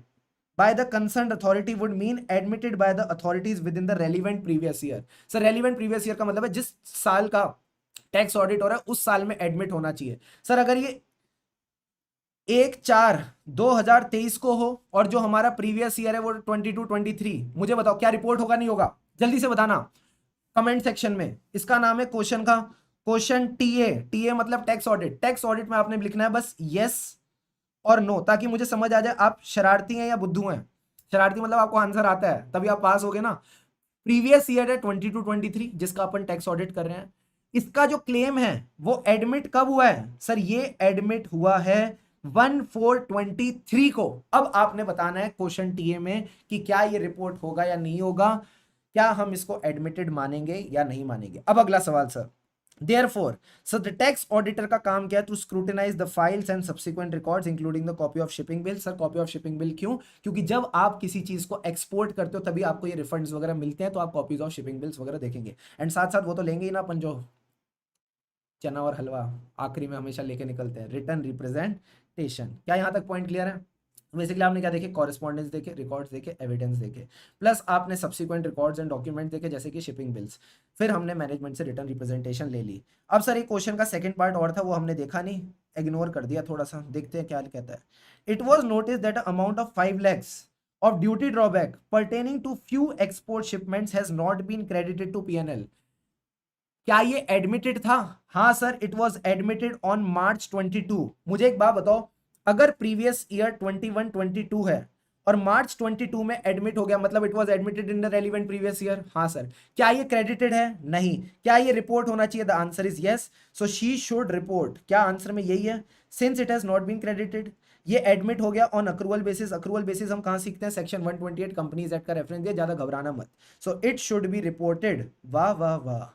by the concerned authority would mean admitted by the authorities within the relevant previous year. Sir relevant previous year का मतलब है जिस साल का टैक्स ऑडिट हो रहा है उस साल में एडमिट होना चाहिए। सर अगर ये 1/4/2023 को हो और जो हमारा प्रीवियस ईयर है वो 22-23, मुझे बताओ क्या रिपोर्ट होगा नहीं होगा, जल्दी से बताना कमेंट सेक्शन में। इसका नाम है क्वेश्चन का क्वेश्चन टीए मतलब टैक्स ऑडिट। टैक्स ऑडिट में आपने लिखना है बस यस और नो, ताकि मुझे समझ आ जाए आप शरारती हैं या बुद्धू हैं। शरारती मतलब आपको आंसर आता है तभी आप पास होगे ना। प्रीवियस ईयर है 22-23 जिसका अपन टैक्स ऑडिट कर रहे हैं, इसका जो क्लेम है वो एडमिट कब हुआ है? सर ये एडमिट हुआ है 1/4/23 को। अब आपने बताना है क्वेश्चन टीए में कि क्या ये रिपोर्ट होगा या नहीं होगा, क्या हम इसको एडमिटेड मानेंगे या नहीं मानेंगे। अब अगला सवाल sir, Therefore, so the tax auditor का काम क्या है? To scrutinize the files and subsequent records, including the copy of shipping bill. Sir copy of shipping bill क्यों? क्योंकि जब आप किसी चीज को एक्सपोर्ट करते हो तभी आपको ये रिफंड्स वगैरह मिलते हैं, तो आप कॉपीज ऑफ शिपिंग बिल्स वगैरह देखेंगे। एंड साथ साथ वो तो लेंगे ही ना अपन, जो चना और हलवा आखिरी में हमेशा लेके निकलते हैं, रिटर्न रिप्रेजेंटेशन। क्या यहाँ तक पॉइंट क्लियर है? बेसिकली आपने क्या देखे? कॉरेस्पॉन्डेंस देखे, रिकॉर्ड्स देखे, एविडेंस देखे, प्लस आपने सब्सिक्वेंट रिकॉर्ड्स एंड डॉक्यूमेंट देखे जैसे कि शिपिंग बिल्स, फिर हमने मैनेजमेंट से रिटर्न रिप्रेजेंटेशन ले ली। अब सर एक क्वेश्चन का सेकंड पार्ट और था, वो हमने देखा नहीं, इग्नोर कर दिया थोड़ा सा, देखते हैं क्या कहता है। It was notice that amount of 5 lakhs of duty drawback pertaining to few export shipments has not been credited to P&L. क्या ये एडमिटेड था? हाँ sir, it was admitted on March 22। मुझे एक बात बताओ, अगर प्रीवियस ईयर 21-22 है और March 22 में एडमिट हो गया, मतलब it was admitted in the relevant previous year. हाँ सर, क्या ये क्रेडिटेड है? नहीं। क्या ये रिपोर्ट होना चाहिए? The answer is yes, so she should report. क्या आंसर में यही है? Since it has not been credited, ये एडमिट हो गया on accrual basis. Accrual basis हम कहां सीखते हैं? सेक्शन 128 कंपनीज एक्ट का रेफरेंस दिया, ज्यादा घबराना मत। So it should be reported, वाह वाह वाह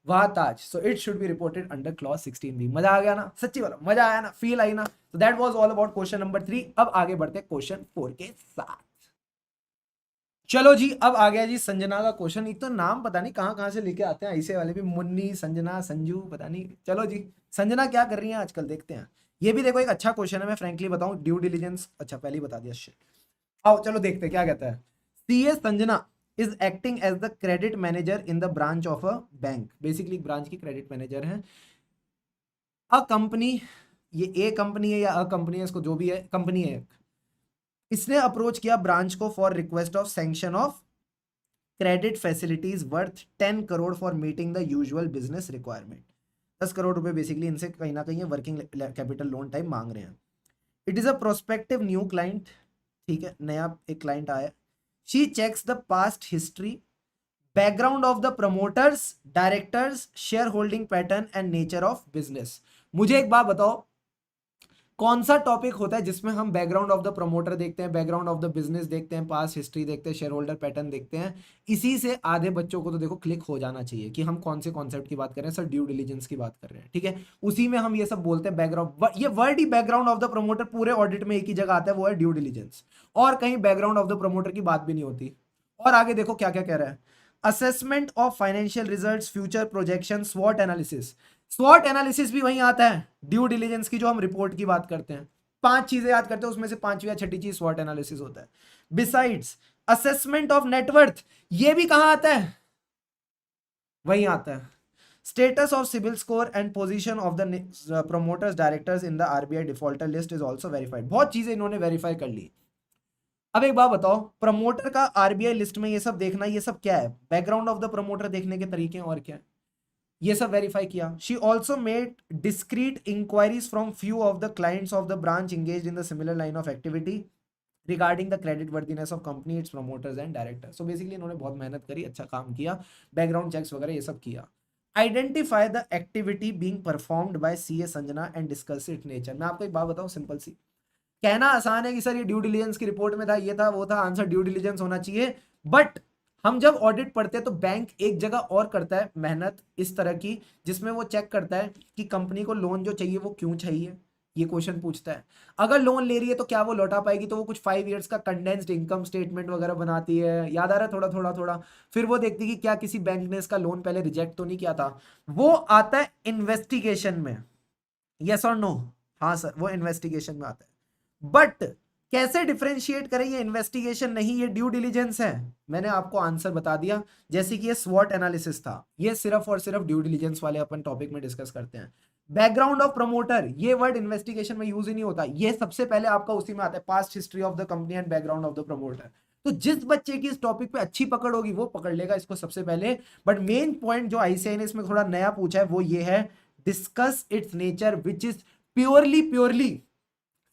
वाह Taj, so it should be reported under clause 16B। मजा आ गया ना? सच्ची वाला मजा आया ना? फील आई ना? So that was all about question number 3। अब आगे बढ़ते हैं क्वेश्चन 4 के साथ। चलो जी, अब आ गया जी संजना का क्वेश्चन। एक तो नाम पता नहीं कहां कहां से लेके आते हैं ऐसे वाले भी, मुन्नी, संजना, संजू, पता नहीं। चलो जी, संजना क्या कर रही है आजकल, देखते हैं। ये भी देखो एक अच्छा क्वेश्चन है, मैं फ्रेंकली बताऊं, ड्यू डिलीजेंस। अच्छा पहले ही बता दिया, शिट। आओ चलो देखते हैं क्या कहता है। CA Sanjana is acting as the credit manager in the branch of a bank. Basically branch की क्रेडिट मैनेजर है। अ कंपनी, ये ए कंपनी है या अ कंपनी है, इसको जो भी है, कंपनी है, इसने अप्रोच किया ब्रांच को for request of sanction of credit facilities worth 10 crore for meeting the usual business requirement. 10 crore रुपए बेसिकली इनसे कहीं ना कहीं वर्किंग कैपिटल लोन टाइप मांग रहे हैं। It is a prospective new client, ठीक है, नया एक क्लाइंट आया। She checks the past history, background of the promoters, directors, share holding pattern and nature of business. मुझे एक बात बताओ, कौन सा टॉपिक होता है जिसमें हम बैकग्राउंड ऑफ द प्रमोटर देखते हैं, बैकग्राउंड ऑफ द बिजनेस देखते हैं, पास हिस्ट्री देखते हैं, शेयर होल्डर पैटर्न देखते हैं? इसी से आधे बच्चों को तो देखो क्लिक हो जाना चाहिए कि हम कौन से कॉन्सेप्ट की बात कर रहे हैं। सर ड्यू डिलीजेंस की बात कर रहे हैं, ठीक है। उसी में हम ये सब बोलते हैं बैकग्राउंड। ये word he background of the promoter पूरे ऑडिट में एक ही जगह आता है, वो है ड्यू डिलीजेंस, और कहीं बैकग्राउंड ऑफ द प्रमोटर की बात भी नहीं होती। और आगे देखो क्या क्या कह रहा है। Assessment of financial results, future projection, स्वॉट analysis. स्वॉट analysis भी वहीं आता है ड्यू डिलीजेंस की, जो हम रिपोर्ट की बात करते हैं। 5 चीजें याद करते हैं, उसमें से 5वीं या 6ठी चीज स्वॉट एनालिसिस होता है। बिसाइड्स असेसमेंट ऑफ नेटवर्थ, ये भी कहां आता है? वहीं आता है। Status of CIBIL score and position of the promoters, directors in the RBI defaulter list is also verified. बहुत चीजें इन्होंने वेरीफाई कर ली। अब एक बात बताओ, प्रमोटर का आरबीआई लिस्ट में ये सब देखना, ये सब क्या है? बैकग्राउंड ऑफ द प्रमोटर देखने के तरीके और क्या है, ये सब वेरीफाई किया। She also made discreet inquiries from few of the clients of the branch engaged in the similar line of activity regarding the credit worthiness of company, its promoters and directors. So basically इन्होंने बहुत मेहनत करी, अच्छा काम किया, background checks वगैरह ये सब किया। Identify the activity being performed by CA Sanjana and discuss it nature. मैं आपको एक बात बताऊं, सिंपल सी, कहना आसान है कि सर ये ड्यू डिलीजेंस की रिपोर्ट में था, ये था, वो था, आंसर ड्यू डिलीजेंस होना चाहिए। बट हम जब ऑडिट पढ़ते हैं तो बैंक एक जगह और करता है मेहनत इस तरह की, जिसमें वो चेक करता है कि कंपनी को लोन जो चाहिए वो क्यों चाहिए। ये क्वेश्चन पूछता है, अगर लोन ले रही है तो क्या वो लौटा पाएगी, तो वो कुछ 5 इयर्स का कंडेंस्ड इनकम स्टेटमेंट वगैरह बनाती है, याद आ रहा है थोड़ा थोड़ा थोड़ा। फिर वो देखती है कि क्या किसी बैंक ने इसका लोन पहले रिजेक्ट तो नहीं किया था। वो आता है इन्वेस्टिगेशन में, यस और नो? हाँ सर, वो इन्वेस्टिगेशन में आता है। बट कैसे डिफरेंशिएट करें, ये इन्वेस्टिगेशन नहीं, ये ड्यू डिलिजेंस है। मैंने आपको आंसर बता दिया, जैसे कि ये स्वॉट एनालिसिस था, ये सिर्फ और सिर्फ ड्यू डिलिजेंस वाले अपन टॉपिक में डिस्कस करते हैं। बैकग्राउंड ऑफ प्रमोटर, ये वर्ड इन्वेस्टिगेशन में यूज ही नहीं होता, ये सबसे पहले आपका उसी में आता है, past history of the company and background of the promoter. तो जिस बच्चे की इस टॉपिक पे अच्छी पकड़ होगी वो पकड़ लेगा इसको सबसे पहले। बट मेन पॉइंट जो आईसीआई ने इसमें थोड़ा नया पूछा है वो ये है, discuss it's nature which is purely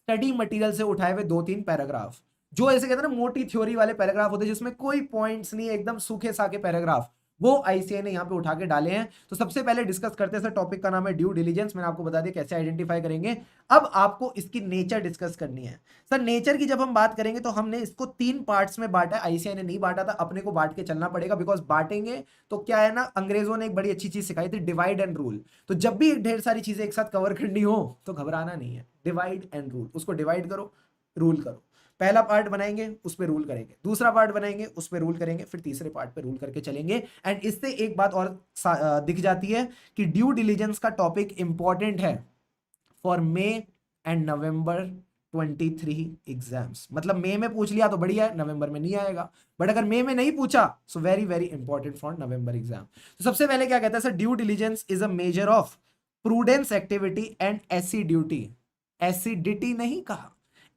study material से उठाए हुए 2-3 पैराग्राफ, जो ऐसे कहते हैं ना मोटी थ्योरी वाले पैराग्राफ होते हैं जिसमें कोई पॉइंट्स नहीं है, एकदम सूखे साखे पैराग्राफ, वो आईसीआई ने यहाँ पे उठा के डाले हैं। तो सबसे पहले डिस्कस करते हैं, सर टॉपिक का नाम है ड्यू डिलिजेंस, मैंने आपको बता दिया कैसे आइडेंटिफाई करेंगे। अब आपको इसकी नेचर डिस्कस करनी है। सर नेचर की जब हम बात करेंगे तो हमने इसको 3 पार्ट्स में बांटा है, आईसीआई ने नहीं बांटा था, अपने को बांट के चलना पड़ेगा, बिकॉज बांटेंगे तो क्या है ना, अंग्रेजों ने एक बड़ी अच्छी चीज सिखाई थी, डिवाइड एंड रूल। तो जब भी ढेर सारी चीजें एक साथ कवर करनी हो तो घबराना नहीं है, डिवाइड एंड रूल, उसको डिवाइड करो, रूल करो। पहला पार्ट बनाएंगे उस पे रूल करेंगे, दूसरा पार्ट बनाएंगे उस पे रूल करेंगे, फिर तीसरे पार्ट पे रूल करके चलेंगे। एंड इससे एक बात और दिख जाती है कि ड्यू डिलिजेंस का टॉपिक इंपॉर्टेंट है for may and November 23 exams. मतलब मई में पूछ लिया तो बढ़िया है, नवंबर में नहीं आएगा, बट अगर मई में नहीं पूछा so very very important for November exam. तो सबसे पहले क्या कहता है sir, due diligence is a measure of prudence activity and assiduity. Acidity नहीं कहा,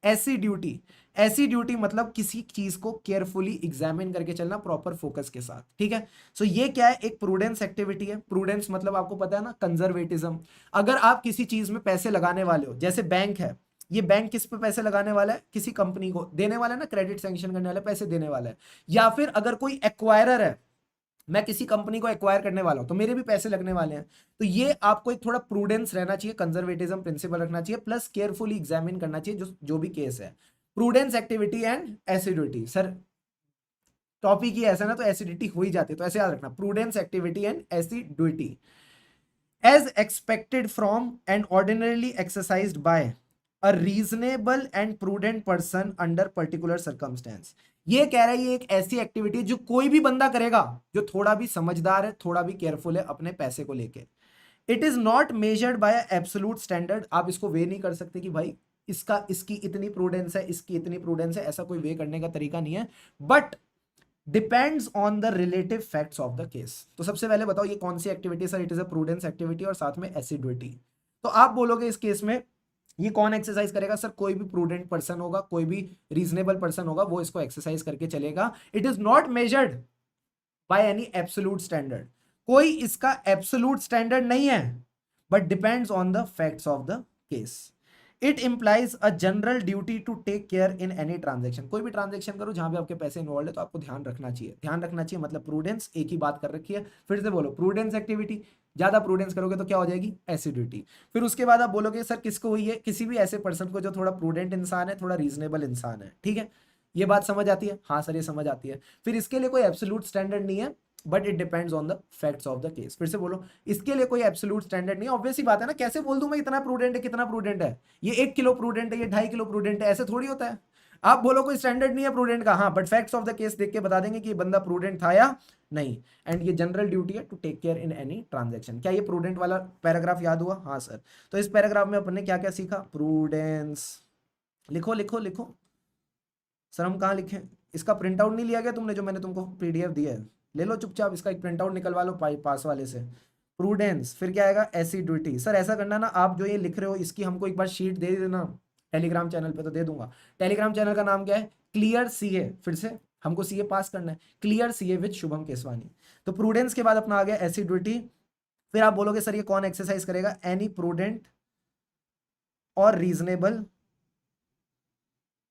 एसिड्यूटी। एसिड्यूटी मतलब किसी चीज को केयरफुली एग्जामिन करके चलना, प्रॉपर फोकस के साथ, ठीक है। सो ये क्या है, एक प्रूडेंस एक्टिविटी है। प्रूडेंस मतलब आपको पता है ना, कंजर्वेटिज्म। अगर आप किसी चीज में पैसे लगाने वाले हो, जैसे बैंक है, ये बैंक किस पे पैसे लगाने वाला है, किसी कंपनी को देने वाला है ना, क्रेडिट सैंक्शन करने वाला है, पैसे देने वाला है। या फिर अगर कोई एक्वायरर है, मैं किसी कंपनी को एक्वायर करने वाला हूं तो मेरे भी पैसे लगने वाले हैं, तो ये आपको एक थोड़ा प्रूडेंस रहना चाहिए, कंजर्वेटिज्म प्रिंसिपल रखना चाहिए, प्लस केयरफुली एग्जामिन करना चाहिए जो भी केस है। Prudence activity and acidity, sir topic ही ऐसा ना तो एसिडिटी हो ही जाती है, तो ऐसे याद रखना, prudence activity and assiduity as expected from and ordinarily exercised by a reasonable and prudent person under particular circumstance. ये कह रहा है ये एक ऐसी एक्टिविटी जो कोई भी बंदा करेगा जो थोड़ा भी समझदार है, थोड़ा भी केयरफुल है अपने पैसे को लेके। It is not measured bye absolute standard, आप इसको वे नहीं कर सकते कि भाई इसकी इतनी प्रूडेंस है, इसकी इतनी प्रूडेंस है, ऐसा कोई वे करने का तरीका नहीं है। But depends on the relative facts of the case. तो सबसे पहले बताओ ये कौन सी activity, sir it is a prudence activity और साथ में एसिडिटी। तो आप बोलोगे इस केस में ये कौन एक्सरसाइज करेगा, सर कोई भी प्रूडेंट पर्सन होगा, कोई भी रीजनेबल पर्सन होगा, वो इसको एक्सरसाइज करके चलेगा। It is not measured by any absolute standard, कोई इसका एब्सोल्यूट स्टैंडर्ड नहीं है, but depends on the facts of the case. It implies a general duty to take care in any transaction, कोई भी ट्रांजेक्शन करो जहां पे आपके पैसे इन्वॉल्व है तो आपको ध्यान रखना चाहिए। ध्यान रखना चाहिए मतलब प्रूडेंस, एक ही बात कर रखी है, फिर से बोलो, प्रूडेंस एक्टिविटी, ज्यादा प्रूडेंस करोगे तो क्या हो जाएगी, एसिडिटी। फिर उसके बाद आप बोलोगे सर किसको हुई है, किसी भी ऐसे पर्सन को जो थोड़ा प्रूडेंट इंसान है, थोड़ा रीजनेबल इंसान है, ठीक है। ये बात समझ आती है, हाँ सर ये समझ आती है। फिर इसके लिए कोई एब्सोल्यूट स्टैंडर्ड नहीं है, but it depends on the facts of the case. फिर से बोलो, इसके लिए कोई एब्सोल्यूट स्टैंडर्ड नहीं है। ऑब्वियस ही बात है ना, कैसे बोल दूं मैं इतना प्रूडेंट है, कितना प्रूडेंट है, ये 1 किलो प्रूडेंट है, ये 2.5 किलो प्रूडेंट है, ऐसे थोड़ी होता है। आप बोलो कोई स्टैंडर्ड नहीं है प्रूडेंट का, हाँ but facts of the case देख के बता देंगे कि ये बंदा प्रूडेंट था या नहीं। एंड ये जनरल ड्यूटी है to take care in any transaction. क्या ये प्रूडेंट वाला पैराग्राफ याद हुआ, हाँ सर। तो इस पैराग्राफ में अपन ने क्या क्या सीखा, प्रूडेंस, लिखो लिखो लिखो, सर हम कहाँ लिखें, इसका प्रिंट आउट नहीं लिया गया तुमने, जो मैंने तुमको पीडीएफ दिया है, ले लो चुपचाप, इसका एक प्रिंट आउट निकलवा लो पास वाले से। प्रूडेंस, फिर क्या आएगा, एसिडिटी। सर ऐसा करना ना, आप जो ये लिख रहे हो इसकी हमको एक बार शीट दे देना टेलीग्राम चैनल पे, तो दे दूंगा। टेलीग्राम चैनल का नाम क्या है, क्लियर सीए, फिर से हमको सीए पास करना है, clear CA with Shubham Keswani. तो प्रूडेंस के बाद अपना आ गया एसिडिटी। फिर आप बोलोगे सर ये कौन एक्सरसाइज करेगा, एनी प्रूडेंट और रीजनेबल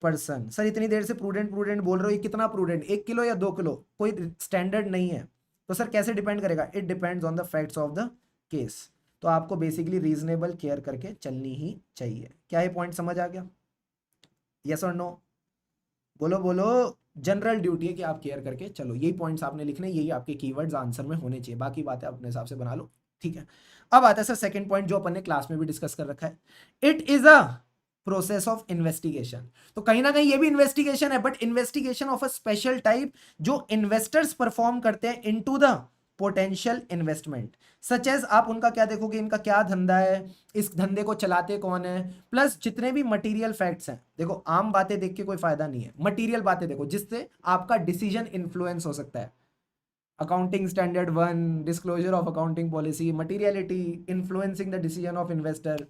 पर्सन। सर इतनी देर से प्रूडेंट प्रूडेंट बोल रहे हो, ये कितना प्रूडेंट, 1 किलो या 2 किलो, कोई स्टैंडर्ड नहीं है। तो सर कैसे डिपेंड करेगा, it depends on the facts of the case. तो आपको बेसिकली रीजनेबल केयर करके चलनी ही चाहिए। क्या ये पॉइंट समझ आ गया, यस और नो, बोलो बोलो। जनरल ड्यूटी है कि आप केयर करके चलो, यही पॉइंट्स आपने लिखने, यही आपके कीवर्ड्स आंसर में होने चाहिए, बाकी बातें अपने हिसाब से बना लो, ठीक है। अब आता है सर सेकंड पॉइंट जो अपन ने क्लास में भी डिस्कस कर रखा है, it is a process of investigation. तो कहीं ना कहीं ये भी इन्वेस्टिगेशन है, but investigation of a special type जो इन्वेस्टर्स परफॉर्म करते हैं into the potential investment such as, आप उनका क्या देखोगे, इनका क्या धंधा है, इस धंधे को चलाते कौन है, प्लस जितने भी मटेरियल फैक्ट्स हैं। देखो आम बातें देख के कोई फायदा नहीं है, मटेरियल बातें देखो जिससे आपका डिसीजन इन्फ्लुएंस हो सकता है। Accounting standard 1, disclosure of accounting policy, materiality, influencing the decision of investor.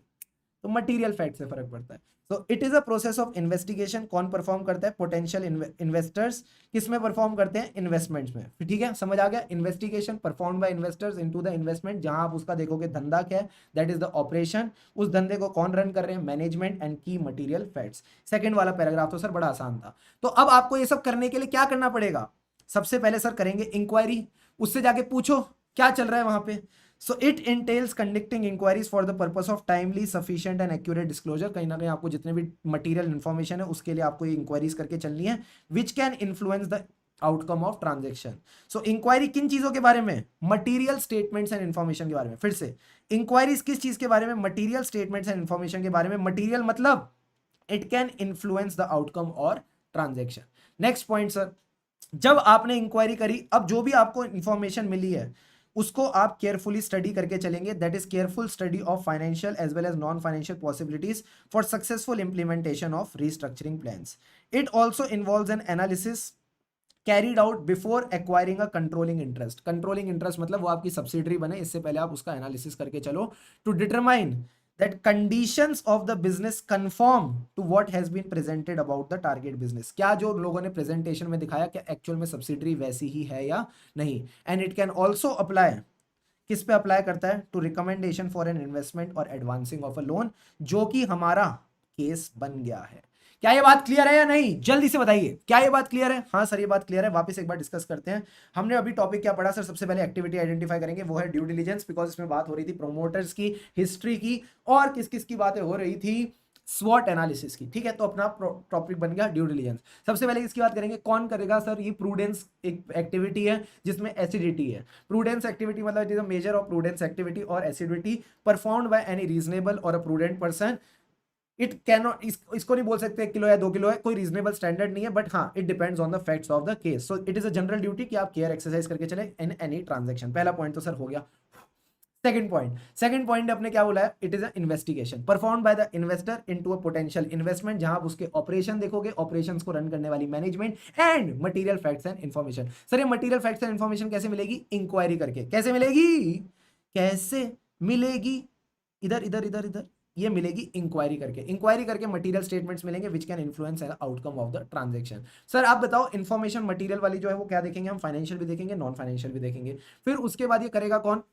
तो मटेरियल फैक्ट से फर्क पड़ता है। तो it is a process of investigation. कौन परफॉर्म करता है, पोटेंशियल इन्वेस्टर्स। किस में परफॉर्म करते हैं, इन्वेस्टमेंट्स में। फिर ठीक है, समझ आ गया। Investigation perform by investors into the investment, जहां आप उसका देखोगे धंधा क्या है, दैट इज द ऑपरेशन। उस धंधे को कौन रन कर रहे हैं, मैनेजमेंट एंड की मटेरियल फैक्ट्स। सेकंड वाला पैराग्राफ तो सर बड़ा आसान था। तो अब आपको ये सब करने के लिए क्या करना पड़ेगा, सबसे पहले सर करेंगे इंक्वायरी। उससे जाके पूछो क्या चल रहा है वहां पे। So it entails conducting inquiries for the purpose of timely, sufficient and accurate disclosure। कहीं ना कहीं आपको जितने भी मटेरियल इन्फॉर्मेशन है उसके लिए आपको ये इंक्वायरीज करके चलनी है, which can influence the outcome of transaction। So inquiry किन चीजों के बारे में, मटेरियल स्टेटमेंट्स एंड इन्फॉर्मेशन के बारे में। फिर से इंक्वायरीज किस चीज के बारे में, मटेरियल स्टेटमेंट्स एंड इन्फॉर्मेशन के बारे में। मटेरियल मतलब it can influence the outcome और ट्रांजेक्शन। नेक्स्ट पॉइंट सर, जब आपने इंक्वायरी करी, अब जो भी आपको इंफॉर्मेशन मिली है उसको आप केयरफुली स्टडी करके चलेंगे। That is careful study of financial as well as non financial possibilities for successful implementation of restructuring plans. It also involves an analysis carried out before acquiring a controlling interest. Controlling interest मतलब वो आपकी subsidiary बने, इससे पहले आप उसका analysis करके चलो to determine that conditions of the business conform to what has been presented about the target business। क्या जो लोगों ने प्रेजेंटेशन में दिखाया क्या एक्चुअल में सब्सिडरी वैसी ही है या नहीं। And it can also apply, किस पे अप्लाई करता है, to recommendation for an investment or advancing of a loan, जो कि हमारा केस बन गया है। क्या ये बात क्लियर है या नहीं, जल्दी से बताइए, क्या ये बात क्लियर है। हाँ सर ये बात क्लियर है। वापस एक बार डिस्कस करते हैं। हमने अभी टॉपिक क्या पढ़ा सर, सबसे पहले एक्टिविटी आइडेंटिफाई करेंगे, वो है ड्यू डिलिजेंस, बिकॉज इसमें बात हो रही थी प्रोमोटर्स की, हिस्ट्री की, और किस किस की बातें हो रही थी, स्वॉट एनालिसिस की। ठीक है, तो अपना टॉपिक बन गया ड्यू डिलिजेंस। सबसे पहले इसकी बात करेंगे, कौन करेगा सर, ये प्रूडेंस एक एक्टिविटी है जिसमें एसिडिटी है। प्रूडेंस एक्टिविटी मतलब it is a measure of prudence activity और acidity performed by any reasonable और a prudent person. It cannot, इसको नहीं बोल सकते 1 किलो या 2 किलो है, कोई रीजनेबल स्टैंडर्ड नहीं है, बट हाँ it depends on the facts of the case. So it is a general duty कि आप केयर एक्सरसाइज करके चले इन एनी ट्रांजैक्शन। पहला पॉइंट तो सर हो गया। सेकंड पॉइंट आपने क्या बोला है, it is a investigation perform by the investor into a potential investment, जहां आप उसके ऑपरेशन देखोगे, ऑपरेशंस को रन करने वाली management and material facts and information. Sir ये मटेरियल फैक्ट्स एंड इन्फॉर्मेशन कैसे मिलेगी, इंक्वायरी करके। कैसे मिलेगी, कैसे मिलेगी, इधर इधर इधर इधर, ये मिलेगी इंक्वायरी करके। इंक्वायरी करके मटेरियल स्टेटमेंट्स मिलेंगे which can influence outcome of the transaction. Sir आप बताओ, इन्फॉर्मेशन मटेरियल वाली जो है वो क्या देखेंगे हम, फाइनेंशियल भी देखेंगे, नॉन फाइनेंशियल भी देखेंगे। फिर उसके बाद ये करेगा कौन,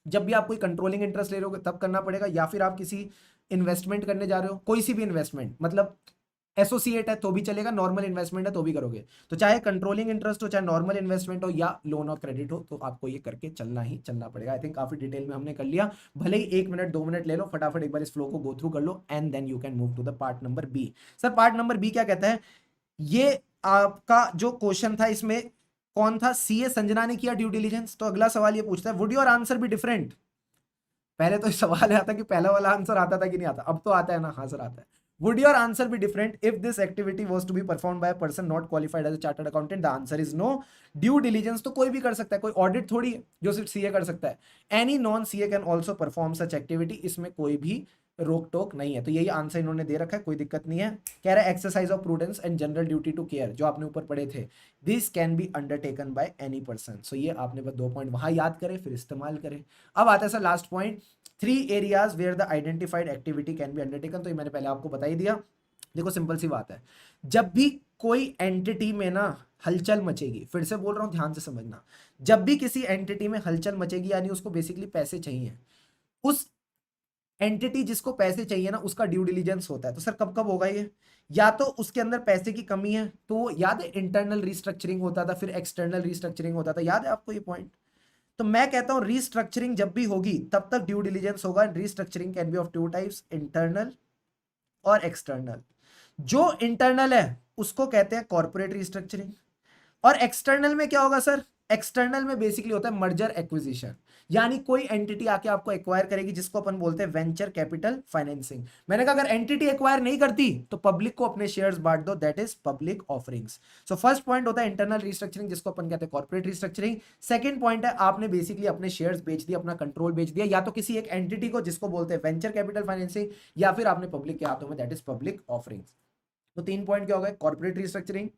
जब भी आप कोई कंट्रोलिंग इंटरेस्ट ले रहे हो तब करना पड़ेगा, या फिर आप किसी इन्वेस्टमेंट करने जा रहे हो, कोई सी भी इन्वेस्टमेंट, मतलब एसोसिएट है तो भी चलेगा, नॉर्मल इन्वेस्टमेंट है तो भी करोगे। तो चाहे कंट्रोलिंग इंटरेस्ट हो, चाहे नॉर्मल इन्वेस्टमेंट हो, या लोन और क्रेडिट हो, तो आपको ये करके चलना ही चलना पड़ेगा। आई थिंक काफी डिटेल में हमने कर लिया, भले ही 1 मिनट 2 मिनट ले लो, फटाफट एक बार इस फ्लो को गो थ्रू कर लो and then you can move to the part number B. Sir part number B क्या कहता है, ये आपका जो क्वेश्चन था इसमें कौन था, सीए संजना ने किया ड्यू डिलिजेंस। तो अगला सवाल ये पूछता है, would your answer be different. पहले तो सवाल आता कि पहला वाला आंसर आता था कि नहीं आता, अब तो आता है ना, हाँ सर आता है। Would your answer be different if this activity was to be performed by a person not qualified as a chartered accountant? The answer is no. Due diligence तो कोई भी कर सकता है, कोई ऑडिट थोड़ी है जो सिर्फ सीए कर सकता है। Any non CA can also perform such activity, इसमें कोई भी रोक टोक नहीं है। तो यही आंसर इन्होंने दे रखा है, कोई दिक्कत नहीं है। कह रहा है exercise of prudence and general duty to care, जो आपने ऊपर पढ़े थे, this can be undertaken by any person. So ये आपने बस 2 पॉइंट वहां याद करें, फिर इस्तेमाल करें। अब आता है sir last point, 3 areas where the identified activity can be undertaken. तो ये मैंने पहले आपको बता ही दिया। देखो सिंपल सी बात है, जब भी कोई एंटिटी में ना हलचल मचेगी, फिर से बोल रहा हूं ध्यान से समझना, जब भी किसी एंटिटी में हलचल मचेगी यानी उसको बेसिकली पैसे चाहिए, उस एंटिटी जिसको पैसे चाहिए ना उसका ड्यू डिलिजेंस होता है। तो सर कब कब होगा ये, या तो उसके अंदर पैसे की कमी है, तो याद है इंटरनल रिस्ट्रक्चरिंग होता था, फिर एक्सटर्नल रिस्ट्रक्चरिंग होता था, याद है आपको ये पॉइंट। तो मैं कहता हूं रिस्ट्रक्चरिंग जब भी होगी तब तक ड्यू डिलिजेंस होगा। Restructuring can be of 2 types, internal और एक्सटर्नल। जो इंटरनल है उसको कहते हैं कॉर्पोरेट रिस्ट्रक्चरिंग, और एक्सटर्नल में क्या होगा सर, एक्सटर्नल में बेसिकली होता है मर्जर एक्विजिशन। यानी कोई एंटिटी आके आपको एक्वायर करेगी, जिसको अपन बोलते हैं वेंचर कैपिटल फाइनेंसिंग। मैंने कहा अगर एंटिटी एक्वायर नहीं करती तो पब्लिक को अपने शेयर्स बांट दो, that is public offerings. So first point होता है इंटरनल रिस्ट्रक्चरिंग, जिसको अपन कहते हैं कॉर्पोरेट रिस्ट्रक्चरिंग। सेकंड पॉइंट है आपने बेसिकली अपने शेयर्स बेच दिए, अपना कंट्रोल बेच दिया, या तो किसी एक एंटिटी को जिसको बोलते हैं वेंचर कैपिटल फाइनेंसिंग, या फिर आपने पब्लिक के हाथों में, दैट इज पब्लिक ऑफरिंग्स। तो 3 पॉइंट क्या हो गए, corporate restructuring,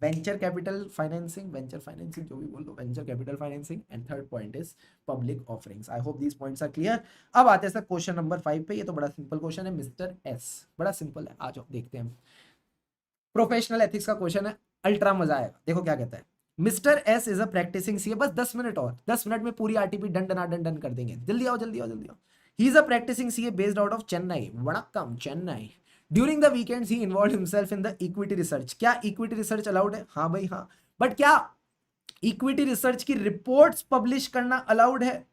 venture capital financing, venture financing जो भी बोल दो, venture capital financing, and third point is public offerings. I hope these points are clear. अब आते हैं सर क्वेश्चन नंबर 5 पे। ये तो बड़ा सिंपल क्वेश्चन है, मिस्टर एस, बड़ा सिंपल है, आ जाओ देखते हैं। प्रोफेशनल एथिक्स का क्वेश्चन है, अल्ट्रा मजा आएगा। देखो क्या कहता है, mister S is a practising CA, बस 10 मिनट और, 10 मिनट में पूरी RTP done done done done कर देंगे, जल्दी आओ जल्दी आओ जल्दी आओ। He is a practising CA based out of Chennai, vanakkam Chennai. During the weekends he involve himself in the equity research. क्या इक्विटी रिसर्च अलाउड है? हाँ भाई हाँ, बट क्या इक्विटी रिसर्च की रिपोर्ट्स पब्लिश करना अलाउड है?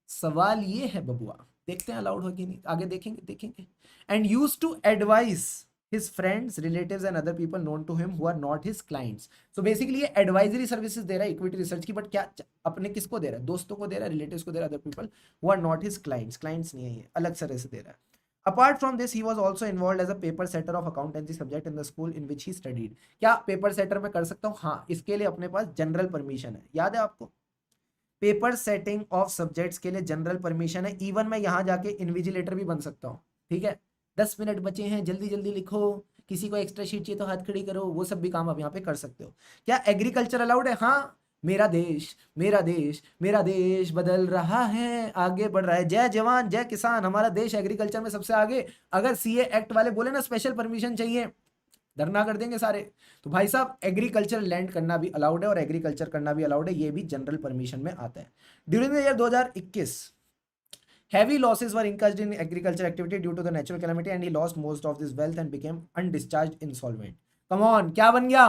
सवाल ये है बबुआ, देखते हैं अलाउड हो कि नहीं, आगे देखेंगे देखेंगे। And used to advise his friends, relatives and other people known to him who are not his clients. So basically ये advisory services दे रहा है इक्विटी रिसर्च की, बट क्या अपने किसको दे रहा है? दोस्तों को दे रहा है, रिलेटिव्स को दे रहा है, other people who are not his clients, clients नहीं है ये, अलग तरह से दे रहा है। Apart from this, he was also involved as a paper setter of accountancy subject in the school in which he studied. क्या पेपर सेटर में कर सकता हूँ? हाँ, इसके लिए अपने पास जनरल परमिशन है, याद है आपको? पेपर सेटिंग ऑफ सब्जेक्ट्स के लिए जनरल परमिशन है। इवन मैं यहाँ जाके इन्विजिलेटर भी बन सकता हूँ, ठीक है? 10 मिनट बचे हैं, जल्दी जल्दी लिखो, किसी को एक्स्ट्रा शीट चाहिए तो हाथ खड़ी करो, वो सब भी काम आप यहाँ पे कर सकते हो। क्या एग्रीकल्चर अलाउड है? हाँ, मेरा देश मेरा देश मेरा देश बदल रहा है, आगे बढ़ रहा है, जय जवान जय किसान, हमारा देश एग्रीकल्चर में सबसे आगे। अगर सीए एक्ट वाले बोले ना स्पेशल परमिशन चाहिए, धरना कर देंगे सारे। तो भाई साहब एग्रीकल्चर लैंड करना भी अलाउड है और एग्रीकल्चर करना भी अलाउड है, ये भी जनरल परमिशन में आता है। During the year 2021 heavy losses were incurred in agriculture activity due to the natural calamity and he lost most of his wealth and became undischarged insolvent. Come on, क्या बन गया?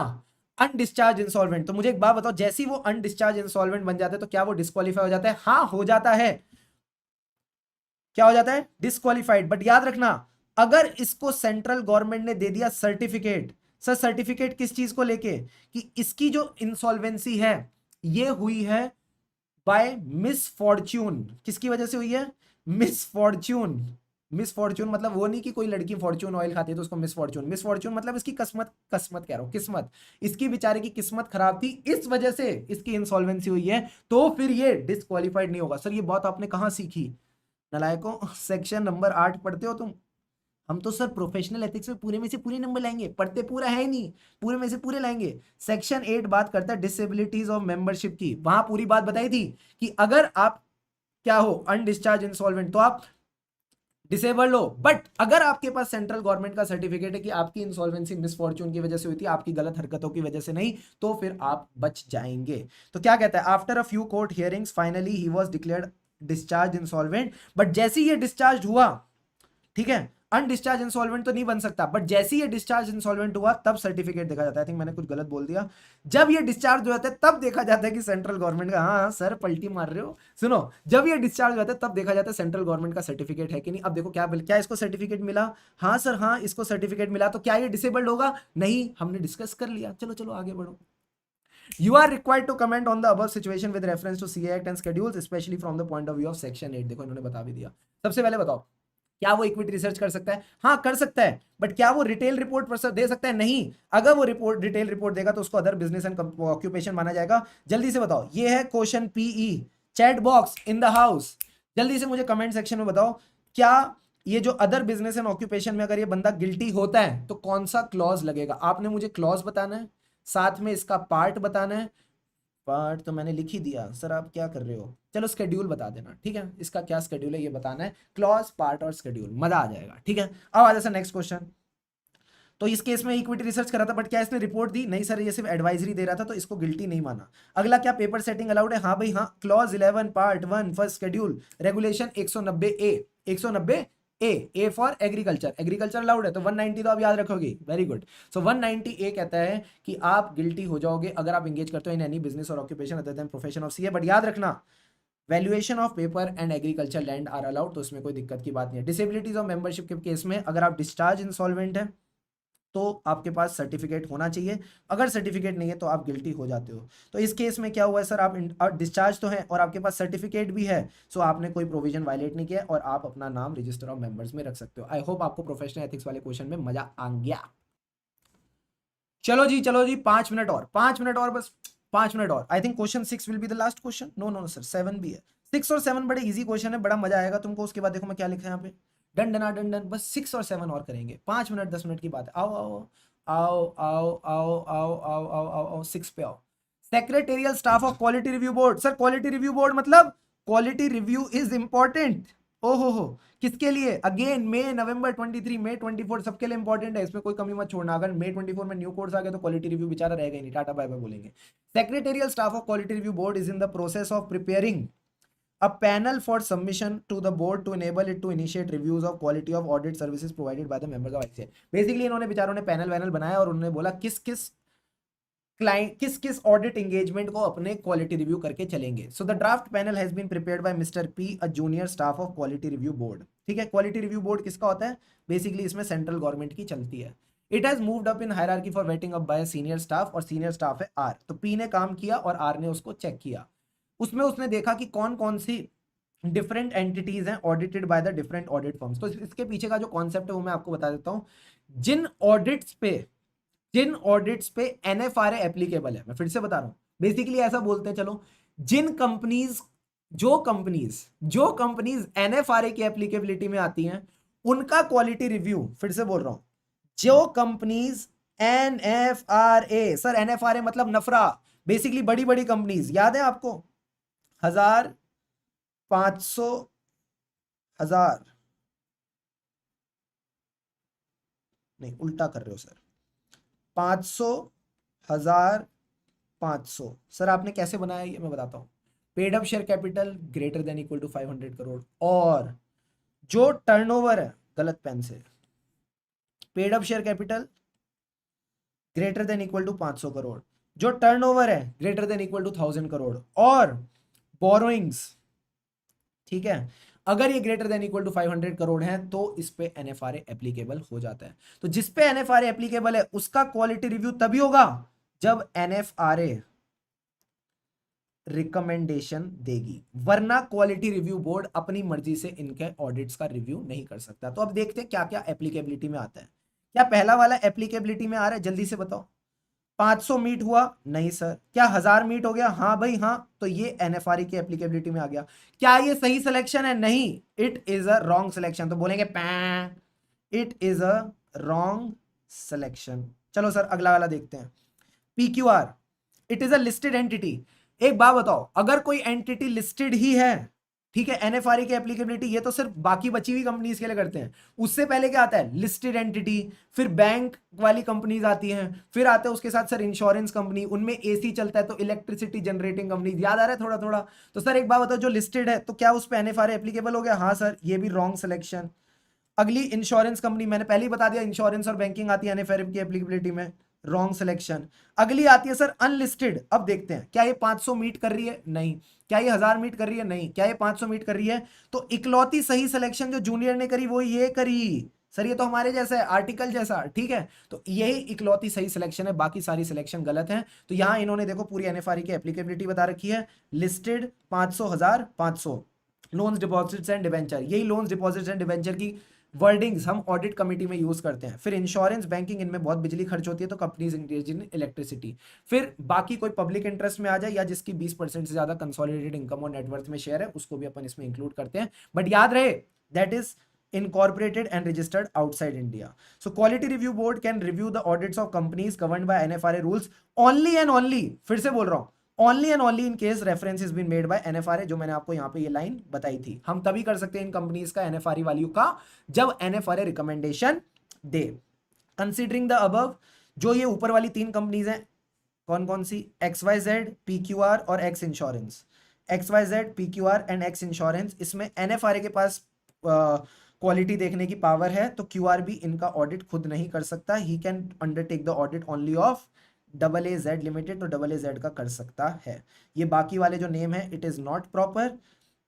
Undischarged insolvent. तो मुझे एक बात बताओ, जैसे ही वो अनडिस्चार्ज इंसॉल्वेंट बन जाते हैं तो क्या वो डिस्क्वालीफाई हो जाता है? हाँ हो जाता है। क्या हो जाता है? डिस्क्वालीफाइड। बट याद रखना, अगर इसको सेंट्रल गवर्नमेंट ने दे दिया सर्टिफिकेट, सर सर्टिफिकेट किस चीज को लेके, कि इसकी जो इंसॉल्वेंसी है ये हुई है बाय मिसफॉर्च्यून। किसकी वजह से हुई है? मिसफॉर्च्यून। मिसफॉर्च्यून मतलब वो नहीं कि कोई लड़की फॉर्च्यून ऑयल खाती है तो उसको मिसफॉर्च्यून, मिसफॉर्च्यून मतलब इसकी किस्मत, किस्मत कह रहा हूं, किस्मत, इसकी बेचारे की किस्मत खराब थी, इस वजह से इसकी इंसॉल्वेंसी हुई है, तो फिर ये डिस्क्वालीफाइड नहीं होगा। सर ये बात आपने कहां सीखी? नलायकों, सेक्शन नंबर 8 पढ़ते हो तुम? हम तो सर प्रोफेशनल एथिक्स में पूरे में से पूरे नंबर लाएंगे, पढ़ते पूरा है नहीं, पूरे में से पूरे लाएंगे। सेक्शन 8 बात करता है डिसेबिलिटीज ऑफ मेंबरशिप की, वहां पूरी बात बताई थी कि अगर आप क्या हो अनडिस्चार्ज इंसॉल्वेंट तो आप डिसेबल्ड हो, बट अगर आपके पास सेंट्रल गवर्नमेंट का सर्टिफिकेट है कि आपकी इंसॉल्वेंसी मिसफॉर्च्यून की वजह से हुई थी, आपकी गलत हरकतों की वजह से नहीं, तो फिर आप बच जाएंगे। तो क्या कहता है, after a few court hearings finally he was declared discharge insolvent. But जैसे ही ये डिस्चार्ज हुआ, ठीक है, अनडिस्चार्ज इंसॉल्वेंट तो नहीं बन सकता, बट जैसे ही ये डिस्चार्ज इंसॉल्वेंट हुआ तब सर्टिफिकेट देखा जाता है। आई थिंक मैंने कुछ गलत बोल दिया। जब ये डिस्चार्ज हो जाता है तब देखा जाता है कि सेंट्रल गवर्नमेंट का, हाँ सर पलटी मार रहे हो, सुनो, जब ये डिस्चार्ज हो जाता है तब देखा जाता है सेंट्रल गवर्नमेंट का सर्टिफिकेट है कि नहीं। अब देखो क्या क्या इसको सर्टिफिकेट मिला? हाँ सर हाँ इसको सर्टिफिकेट मिला, तो क्या ये डिसेबल्ड होगा? नहीं, हमने डिस्कस कर लिया, चलो चलो आगे बढ़ो। You are required to comment on the above situation with reference to CA Act and schedules, especially from the point of view of section 8। देखो इन्होंने बता भी दिया। सबसे पहले बताओ, क्या वो इक्विटी रिसर्च कर सकता है? हाँ कर सकता है, बट क्या वो रिटेल रिपोर्ट पर दे सकता है? नहीं। अगर वो रिपोर्ट रिटेल रिपोर्ट देगा तो उसको अदर बिजनेस एंड ऑक्यूपेशन माना जाएगा। जल्दी से बताओ, ये है क्वेश्चन पीई, chat box in the house, जल्दी से मुझे कमेंट सेक्शन में बताओ, क्या ये जो अदर बिजनेस एंड ऑक्यूपेशन में अगर ये बंदा गिल्टी होता है तो कौन सा क्लॉज लगेगा? आपने मुझे क्लॉज बताना है, साथ में इसका पार्ट बताना है। पार्ट तो मैंने लिख ही दिया सर, आप क्या कर रहे हो? चलो स्केड्यूल बता देना, ठीक है, इसका क्या स्केड्यूल है ये बताना है, क्लॉज पार्ट और स्केड्यूल, मजा आ जाएगा, ठीक है। अब आ जाए सर नेक्स्ट क्वेश्चन। तो इस केस में इक्विटी रिसर्च करा था, बट क्या इसने रिपोर्ट दी? नहीं सर, ये सिर्फ एडवाइजरी दे रहा था, तो इसको गिल्टी नहीं माना। अगला, क्या पेपर सेटिंग अलाउड है? हाँ भाई हाँ, clause 11 part 1 first schedule regulation 190A, 190A for agriculture, agriculture allowed है, तो 190 तो आप याद रखोगे, वेरी गुड। सो 190A कहता है कि आप गिल्टी हो जाओगे अगर आप एंगेज करते हो in any business or occupation other than profession of CA. But याद रखना, valuation of paper and agriculture land are allowed, तो इसमें कोई दिक्कत की बात नहीं है। डिसेबिलिटीज ऑफ मेंबरशिप के केस में अगर आप डिस्चार्ज इंसॉल्वेंट है तो आपके पास सर्टिफिकेट होना चाहिए। अगर सर्टिफिकेट नहीं है तो आप गिल्टी हो जाते हो। तो इस केस में क्या हुआ है सर, आप डिस्चार्ज तो हैं और आपके पास सर्टिफिकेट भी है, सो आपने कोई प्रोविजन वायलेट नहीं किया और आप अपना नाम रजिस्टर ऑफ मेंबर्स में रख सकते हो। आई होप आपको प्रोफेशनल एथिक्स वाले क्वेश्चन में मजा आ गया। चलो जी 5 मिनट और, 5 मिनट और, बस 5 मिनट और। I think question 6 will be the last question. No no sir, 7 भी है। 6 और 7 बड़े इजी क्वेश्चन है, बड़ा मजा आएगा तुमको। उसके बाद देखो मैं क्या लिखा है यहाँ पे, डन डना डन डन। बस 6 और 7 और करेंगे, 5 मिनट 10 मिनट की बात है। आओ आओ आओ आओ आओ आओ आओ आओ आओ आओ 6 पे आओ। Secretarial staff of quality review board. Sir quality review board मतलब क्वालिटी रिव्यू इज इंपॉर्टेंट। ओहो, किसके लिए? अगेन मई नवंबर 23 मई 24 सबके लिए इंपॉर्टेंट है, इसमें कोई कमी मत छोड़ना। अगर मई 24 में न्यू कोर्स आ गया तो क्वालिटी रिव्यू बेचारा रहेगा ही नहीं, टाटा बाय बाय बोलेंगे। Secretarial staff of quality review board is in the process of preparing a panel for submission to the board to enable it to initiate reviews of quality of audit services provided by the members of ICAI। Basically इन्होंने बेचारों ने panel वैनल बनाया और उन्होंने बोला किस किस client किस किस ऑडिट एंगेजमेंट को अपने क्वालिटी रिव्यू करके चलेंगे। So the draft panel has been prepared by mister P, a junior staff of quality review board. ठीक है, क्वालिटी रिव्यू बोर्ड किसका होता है? बेसिकली इसमें सेंट्रल गवर्नमेंट की चलती है। It has moved up in hierarchy for waiting up by senior staff, और सीनियर स्टाफ है आर। तो पी ने काम किया और आर ने उसको चेक किया। उसमें उसने देखा कि कौन कौन सी डिफरेंट एंटिटीज हैं audited by the different audit firms. तो इसके पीछे का जो कॉन्सेप्ट है वो मैं आपको बता देता हूं। जिन ऑडिट्स पे एनएफआरए एप्लीकेबल है, मैं फिर से बता रहा हूं, बेसिकली ऐसा बोलते हैं चलो, जो कंपनीज एनएफआरए की एप्लीकेबिलिटी में आती हैं उनका क्वालिटी रिव्यू, फिर से बोल रहा हूं, जो कंपनीज एनएफआरए, सर एनएफआरए मतलब नफरा, बेसिकली बड़ी बड़ी कंपनीज, याद है आपको? 1000, 500, 1000 नहीं, उल्टा कर रहे हो सर, 500, 1000, 500। सर आपने कैसे बनाया ये मैं बताता हूं। Paid up share capital greater than equal to 500 crore, और जो टर्नओवर है, गलत पेन से, paid up share capital greater than equal to 500 crore, जो टर्नओवर है greater than equal to 1000 crore, और बोरोइंग्स, ठीक है, अगर ये greater than equal to 500 crore है तो इस पे एनएफआरए एप्लीकेबल हो जाता है। तो जिस पे एनएफआरए एप्लीकेबल है उसका क्वालिटी रिव्यू तभी होगा जब एनएफआरए रिकमेंडेशन देगी, वरना क्वालिटी रिव्यू बोर्ड अपनी मर्जी से इनके ऑडिट्स का रिव्यू नहीं कर सकता। तो अब देखते हैं क्या क्या एप्लीकेबिलिटी में आता है। क्या पहला वाला एप्लीकेबिलिटी में आ रहा है? जल्दी से बताओ। 500 मीट हुआ? नहीं सर। क्या 1000 मीट हो गया? हाँ भाई हाँ। तो ये एनएफआरए की एप्लीकेबिलिटी में आ गया। क्या ये सही सिलेक्शन है? नहीं, it is a wrong selection. तो बोलेंगे पैं, it is a wrong selection. चलो सर अगला वाला देखते हैं। PQR, it is a listed entity. एक बात बताओ, अगर कोई एंटिटी लिस्टेड ही है, ठीक है, एनएफआरए की एप्लीकेबिलिटी ये तो सिर्फ बाकी बची हुई कंपनीज के लिए करते हैं, उससे पहले क्या आता है? लिस्टेड एंटिटी, फिर बैंक वाली कंपनीज आती हैं, फिर आते हैं उसके साथ सर इंश्योरेंस कंपनी, उनमें एसी चलता है तो इलेक्ट्रिसिटी जनरेटिंग कंपनी। याद आ रहा है थोड़ा थोड़ा? तो सर एक बात बताओ, जो लिस्टेड है तो क्या उस पर एनएफआरए एप्लीकेबल हो गया? हाँ सर, ये भी रॉन्ग सिलेक्शन। अगली इंश्योरेंस कंपनी, मैंने पहले ही बता दिया, इंश्योरेंस और बैंकिंग आती है एनएफआरए की एप्लीकेबिलिटी में, रॉन्ग सिलेक्शन। अगली आती है सर अनलिस्टेड। अब देखते हैं क्या ये 500 मीट कर रही है? नहीं। क्या ये 1000 मीट कर रही है? नहीं। क्या ये 500 मीट कर रही है? तो इकलौती सही सिलेक्शन जो जूनियर ने करी वो ये करी। सर ये तो हमारे जैसा है, आर्टिकल जैसा, ठीक है, तो यही इकलौती सही सिलेक्शन है, बाकी सारी सिलेक्शन गलत है। तो यहां इन्होंने देखो पूरी एनएफआरए की एप्लीकेबिलिटी बता रखी है, listed 500, 1000, 500, loans deposits and debenture, यही लोन्स डिपॉजिट्स एंड डिवेंचर की वर्डिंग्स हम ऑडिट कमेटी में यूज करते हैं। फिर इंश्योरेंस बैंकिंग, इनमें बहुत बिजली खर्च होती है तो कंपनीज इंगेज इन इलेक्ट्रिसिटी। फिर बाकी कोई पब्लिक इंटरेस्ट में आ जाए या जिसकी 20% से ज्यादा कंसोलिडेटेड इनकम और नेटवर्थ में शेयर है, उसको भी अपन इसमें इंक्लूड करते हैं। बट याद रहे, that is incorporated and registered outside India. So quality review board can review the audits of companies governed by NFRA rules only and only, फिर से बोल रहा हूं, only and only in case reference has been made by NFRA, जो मैंने आपको यहाँ पे ये लाइन बताई थी। हम तभी कर सकते हैं इन कंपनीज का NFRA वैल्यू का जब NFRA recommendation they. Considering the above, जो ये ऊपर वाली 3 कंपनीज हैं, कौन कौन सी? XYZ, PQR और x insurance. XYZ, PQR and x insurance, इसमें NFRA के पास क्वालिटी देखने की पावर है, तो क्यूआर भी इनका ऑडिट खुद नहीं कर सकता। He can undertake the audit only of AAZ limited, तो AAZ का कर सकता है। ये बाकी वाले जो नेम है, it is not proper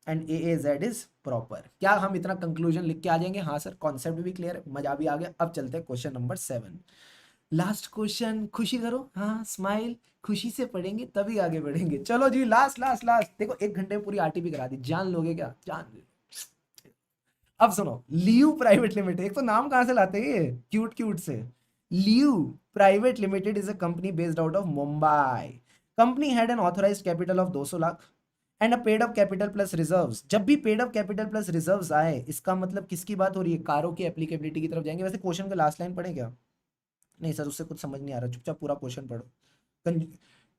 and AAZ is proper. क्या हम इतना कंक्लूजन लिख के आ जाएंगे? हाँ सर, कॉन्सेप्ट भी क्लियर है, मजा भी आ गया। अब चलते हैं क्वेश्चन नंबर 7। लास्ट क्वेश्चन, खुशी करो, हाँ स्माइल, खुशी से पढ़ेंगे तभी आगे बढ़ेंगे। चलो जी, लास्ट लास्ट लास्ट, देखो 1 घंटे में पूरी आरटीपी करा दी, जान लोगे क्या, जान लो। अब सुनो, लियू प्राइवेट लिमिटेड, एक तो नाम कहां से लाते हैं ये क्यूट क्यूट से। Liu private limited is a company based out of Mumbai. Company had an authorised capital of 200 lakh and a paid up capital plus reserves. जब भी paid up capital plus reserves आए, इसका मतलब किसकी बात हो रही है, कारो की एप्लीकेबिलिटी की तरफ जाएंगे। वैसे क्वेश्चन का लास्ट लाइन पढ़े क्या? नहीं सर, उससे कुछ समझ नहीं आ रहा, चुपचाप पूरा क्वेश्चन पढ़ो,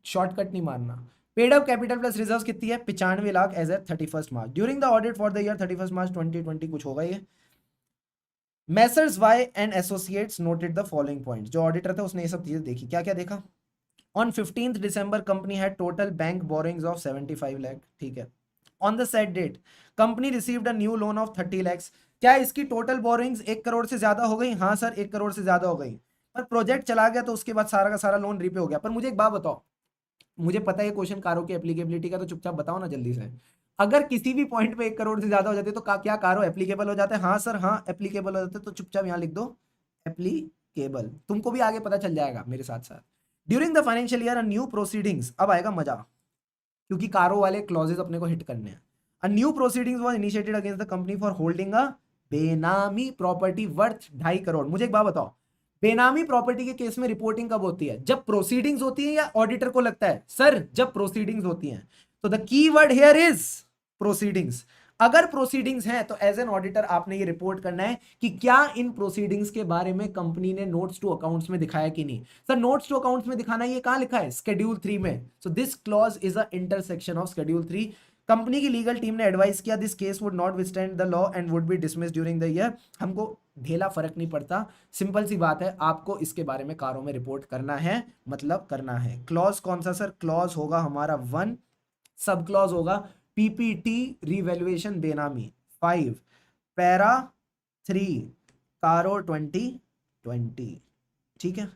शॉर्टकट नहीं मारना। Paid up capital plus reserve कितनी है? 95 lakh as a 31 March. During the audit for the year 31 March 2020 कुछ होगा ये। Messrs Y and associates noted the following point. जो ऑडिटर था उसने ये सब चीजें देखी, क्या क्या देखा? On 15th December company had total bank borrowings of 75 lakh, ठीक है। On the set date company received a new loan of 30 lakhs। क्या इसकी टोटल बोरिंग्स 1 करोड़ से ज्यादा हो गई? हाँ सर, 1 करोड़ से ज्यादा हो गई। पर प्रोजेक्ट चला गया तो उसके बाद सारा का सारा लोन रीपे हो गया। पर मुझे एक बात बताओ, मुझे पता है ये क्वेश्चन कारो की एप्लीकेबिलिटी का, तो चुपचाप बताओ ना जल्दी से। अगर किसी भी पॉइंट पे 1 करोड़ से ज्यादा हो जाते तो क्या कारो एप्लीकेबल हो जाता है? हाँ सर, हाँ एप्लीकेबल हो जाते। तो चुपचाप यहाँ लिख दो एप्लीकेबल, तुमको भी आगे पता चल जाएगा मेरे साथ साथ। During the financial year a new proceedings, अब आएगा मजा, क्योंकि कारो वाले क्लॉजेस अपने को हिट करने हैं। A new proceedings was initiated against the company for holding a बेनामी प्रॉपर्टी वर्थ 2.5 करोड़। मुझे एक बात बताओ, बेनामी प्रॉपर्टी के केस में रिपोर्टिंग कब होती है? जब प्रोसीडिंग्स होती है या ऑडिटर को लगता है सर जब प्रोसीडिंग्स होती हैं? तो the key word here is proceedings. अगर प्रोसीडिंग्स हैं तो एज एन ऑडिटर आपने ये रिपोर्ट करना है कि क्या इन प्रोसीडिंग्स के बारे में कंपनी ने नोट्स टू अकाउंट्स में दिखाया कि नहीं। सर नोट्स टू अकाउंट्स में दिखाना, ये कहां लिखा है? शेड्यूल 3 में। So this clause is a intersection of schedule 3। Company की लीगल टीम ने एडवाइस किया this case would not withstand the law and would be dismissed during the year. हमको ढेला फर्क नहीं पड़ता, सिंपल सी बात है, आपको इसके बारे में कारों में रिपोर्ट करना है, मतलब करना है। क्लॉज कौन सा सर? क्लॉज होगा हमारा 1। सब क्लॉज होगा पीपीटी रिवैल्यूएशन बेनामी 5, पैरा 3, कारो 2020, ठीक है।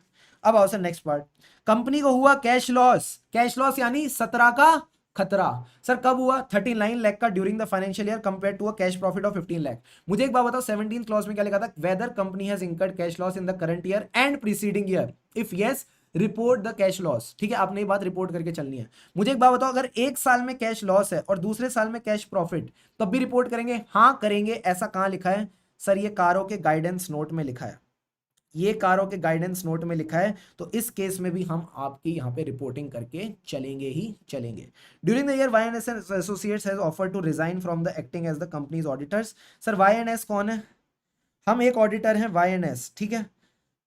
अब आओ सर नेक्स्ट पार्ट। कंपनी को हुआ कैश लॉस, कैश लॉस यानी 17 का खतरा। सर कब हुआ? 39 लाख का during the financial year compare to a cash profit of 15 lakh. मुझे एक बात बताओ, 17 क्लॉज में क्या लिखा था? Weather company has incurred cash loss in the current year and preceding year, if yes report the cash loss, ठीक है। आपने ये बात रिपोर्ट करके चलनी है। मुझे एक बात बताओ, अगर एक साल में कैश लॉस है और दूसरे साल में कैश प्रॉफिट, तब भी रिपोर्ट करेंगे? हाँ करेंगे। ऐसा कहां लिखा है? सर ये कारों के गाइडेंस नोट में लिखा है, ये कारों के गाइडेंस नोट में लिखा है। तो इस केस में भी हम आपकी यहां पे रिपोर्टिंग करके चलेंगे ही चलेंगे। During the year YNS Associates has offered to resign from the acting as the companies auditors. Sir YNS कौन है? हम एक ऑडिटर हैं वाईएनएस, ठीक है।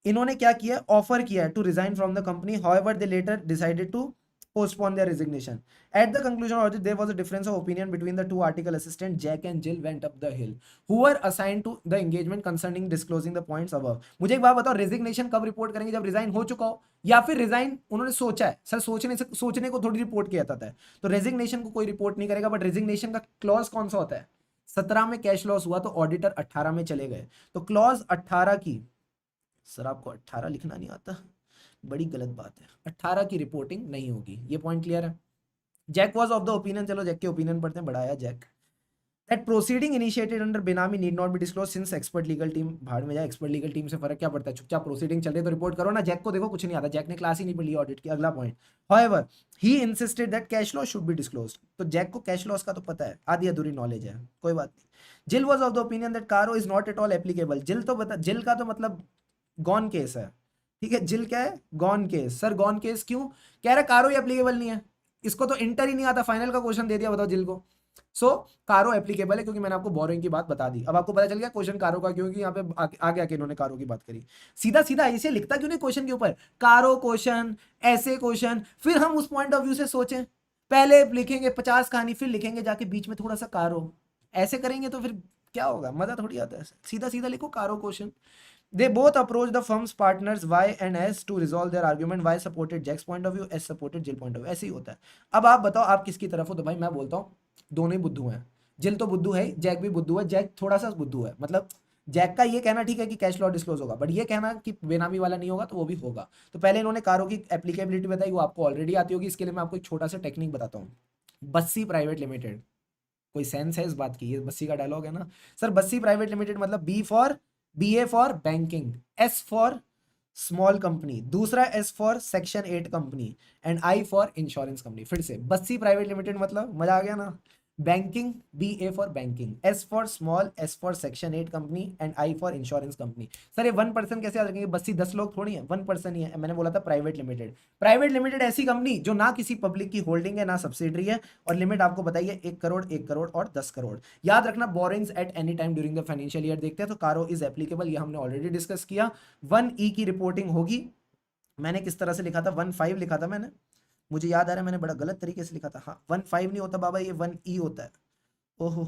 इन्होंने क्या किया? ऑफर किया to resign from the company, however they later decided to postpone their resignation. At the conclusion of it, there was a difference of opinion between the two article assistant. Jack and Jill went up the hill, who were assigned to the engagement concerning disclosing the points above. मुझे एक बात बताओ, resignation कब report करेंगे? जब resign हो चुका हो, या फिर रिजाइन उन्होंने सोचा है? सर सोचने को थोड़ी रिपोर्ट किया जाता है। तो रेजिग्नेशन को कोई रिपोर्ट नहीं करेगा, बट रेजिग्नेशन का क्लॉज कौन सा होता है? 17 में कैश लॉस हुआ तो ऑडिटर 18 में चले गए, तो क्लॉज 18 की, सर आपको 18 लिखना नहीं आता, बड़ी गलत बात है। 18 की रिपोर्टिंग नहीं होगी, ये पॉइंट क्लियर है। Jack was of the opinion, चलो जैक के ओपिनियन पढ़ते हैं, बढ़ाया Jack, that proceeding initiated under benami need not be disclose since expert legal team, भाड़ में जाए एक्सपर्ट लीगल टीम से फर्क क्या पड़ता है, चुपचाप प्रोसीडिंग चल रही है तो रिपोर्ट करो ना। जैक को देखो कुछ नहीं आता, जैक ने क्लास ही नहीं पढ़ी ऑडिट की। अगला point, however he insisted that cash loss should be disclosed. तो जैक को कैश लॉस का तो पता है, आधी अधूरी नॉलेज है, कोई बात नहीं। जिल was of the opinion that कारो is not at all applicable. जिल तो बता, जिल का तो मतलब गॉन केस है, ठीक है। जिल क्या है? Gone case. Sir gone case क्यों? कह रहा कारो ही एप्लीकेबल नहीं है, इसको तो इंटर ही नहीं आता, फाइनल का क्वेश्चन दे दिया, बताओ जिल को। सो कारो एप्लीकेबल है क्योंकि मैंने आपको बोरिंग की बात बता दी। अब आपको पता चल गया क्वेश्चन कारो का, क्योंकि यहाँ पे आगे आके इन्होंने कारो की बात करी। सीधा सीधा ऐसे लिखता क्यों नहीं क्वेश्चन के ऊपर, कारो क्वेश्चन, ऐसे क्वेश्चन, फिर हम उस पॉइंट ऑफ व्यू से सोचें। पहले लिखेंगे 50 कहानी, फिर लिखेंगे जाके बीच में थोड़ा सा कारो, ऐसे करेंगे तो फिर क्या होगा, मजा थोड़ी आता है। सीधा सीधा लिखो कारो question. They both approached the firm's partners Y and S to resolve their argument. Y supported Jack's point of view, S supported Jill point of view. ऐसे ही होता है। अब आप बताओ आप किसकी तरफ हो? तो भाई मैं बोलता हूँ दोनों ही बुद्धू हैं। जिल तो बुद्धू है, जैक भी बुद्धू है। जैक थोड़ा सा बुद्धू है, मतलब जैक का ये कहना ठीक है कि कैश लॉ डिस्क्लोज होगा, बट ये कहना कि बेनामी वाला नहीं होगा तो वो भी होगा। तो पहले इन्होंने कारों की एप्लीकेबिलिटी बताई, वो आपको ऑलरेडी आती होगी। इसके लिए मैं आपको एक छोटा सा टेक्निक बताता हूँ। बस्सी प्राइवेट लिमिटेड, कोई सेंस है इस बात की? ये बस्सी का डायलॉग है ना सर। बस्सी प्राइवेट लिमिटेड मतलब B for, BA for banking, S for small company, दूसरा S for section 8 company and I for insurance company. फिर से बस्सी प्राइवेट लिमिटेड, मतलब मजा आ गया ना। Banking, B A for banking, S for small, S for section 8 company and I for insurance company. Sir ये 1% कैसे याद रखेंगे, बस्सी 10 लोग थोड़ी है, 1% ही है। मैंने बोला था प्राइवेट लिमिटेड। प्राइवेट लिमिटेड ऐसी कंपनी जो ना किसी पब्लिक की होल्डिंग है ना सब्सिडरी है, और लिमिट आपको बताइए 1 करोड़, 1 करोड़ और 10 करोड़। याद रखना borings at any time during the financial year देखते हैं तो कारो इज एप्लीकेबल, ये हमने ऑलरेडी डिस्कस किया। 1E की रिपोर्टिंग होगी। मैंने किस तरह से लिखा था, 1.5 लिखा था मैंने, मुझे याद आ रहा है मैंने बड़ा गलत तरीके से लिखा था। हाँ 1.5 नहीं होता बाबा, ये 1E होता है। ओहो,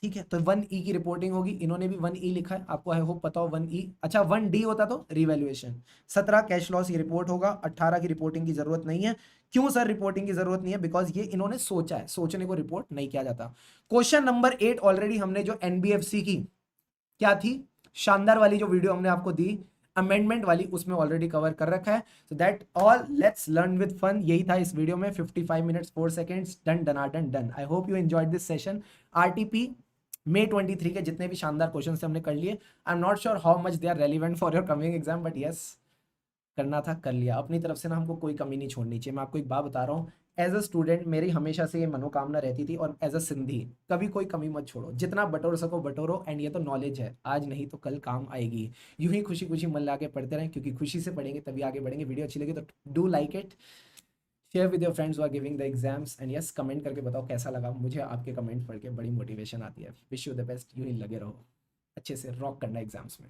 ठीक है, तो 1E की रिपोर्टिंग होगी। इन्होंने भी 1E लिखा है, आपको आई होप पता हो 1E। अच्छा 1D होता तो रिवैल्यूएशन। 17 कैश लॉस की रिपोर्ट होगा, 18 की रिपोर्टिंग की जरूरत नहीं है। क्यों सर रिपोर्टिंग की जरूरत नहीं है, बिकॉज ये इन्होंने सोचा है, सोचने को रिपोर्ट नहीं किया जाता। क्वेश्चन नंबर 8 ऑलरेडी हमने जो एनबीएफसी की क्या थी, शानदार वाली जो वीडियो हमने आपको दी अमेंडमेंट वाली, उसमें ऑलरेडी कवर कर रखा है। So that all, let's learn with fun, यही था इस वीडियो में। 55 मिनट्स 4 सेकंड्स, डन डनाटन done. I hope you enjoyed this session. RTP May 23 के जितने भी शानदार क्वेश्चन हमने कर लिए। I am not sure how much they are relevant for your coming exam, but yes करना था कर लिया। अपनी तरफ से ना हमको कोई कमी नहीं छोड़नी चाहिए। मैं आपको एक बात बता रहा हूँ, एज अ स्टूडेंट मेरी हमेशा से ये मनोकामना रहती थी, और एज अ सिंधी कभी कोई कमी मत छोड़ो, जितना बटोर सको बटोरो। एंड ये तो नॉलेज है, आज नहीं तो कल काम आएगी। यूं ही खुशी खुशी मन लगा के पढ़ते रहें, क्योंकि खुशी से पढ़ेंगे तभी आगे बढ़ेंगे। वीडियो अच्छी लगी तो do like it, share with your friends who are giving the exams, and yes comment करके बताओ कैसा लगा। मुझे आपके कमेंट पढ़ के बड़ी मोटिवेशन आती है। विश यू द बेस्ट, यूं ही लगे रहो, अच्छे से रॉक करना एग्जाम्स में।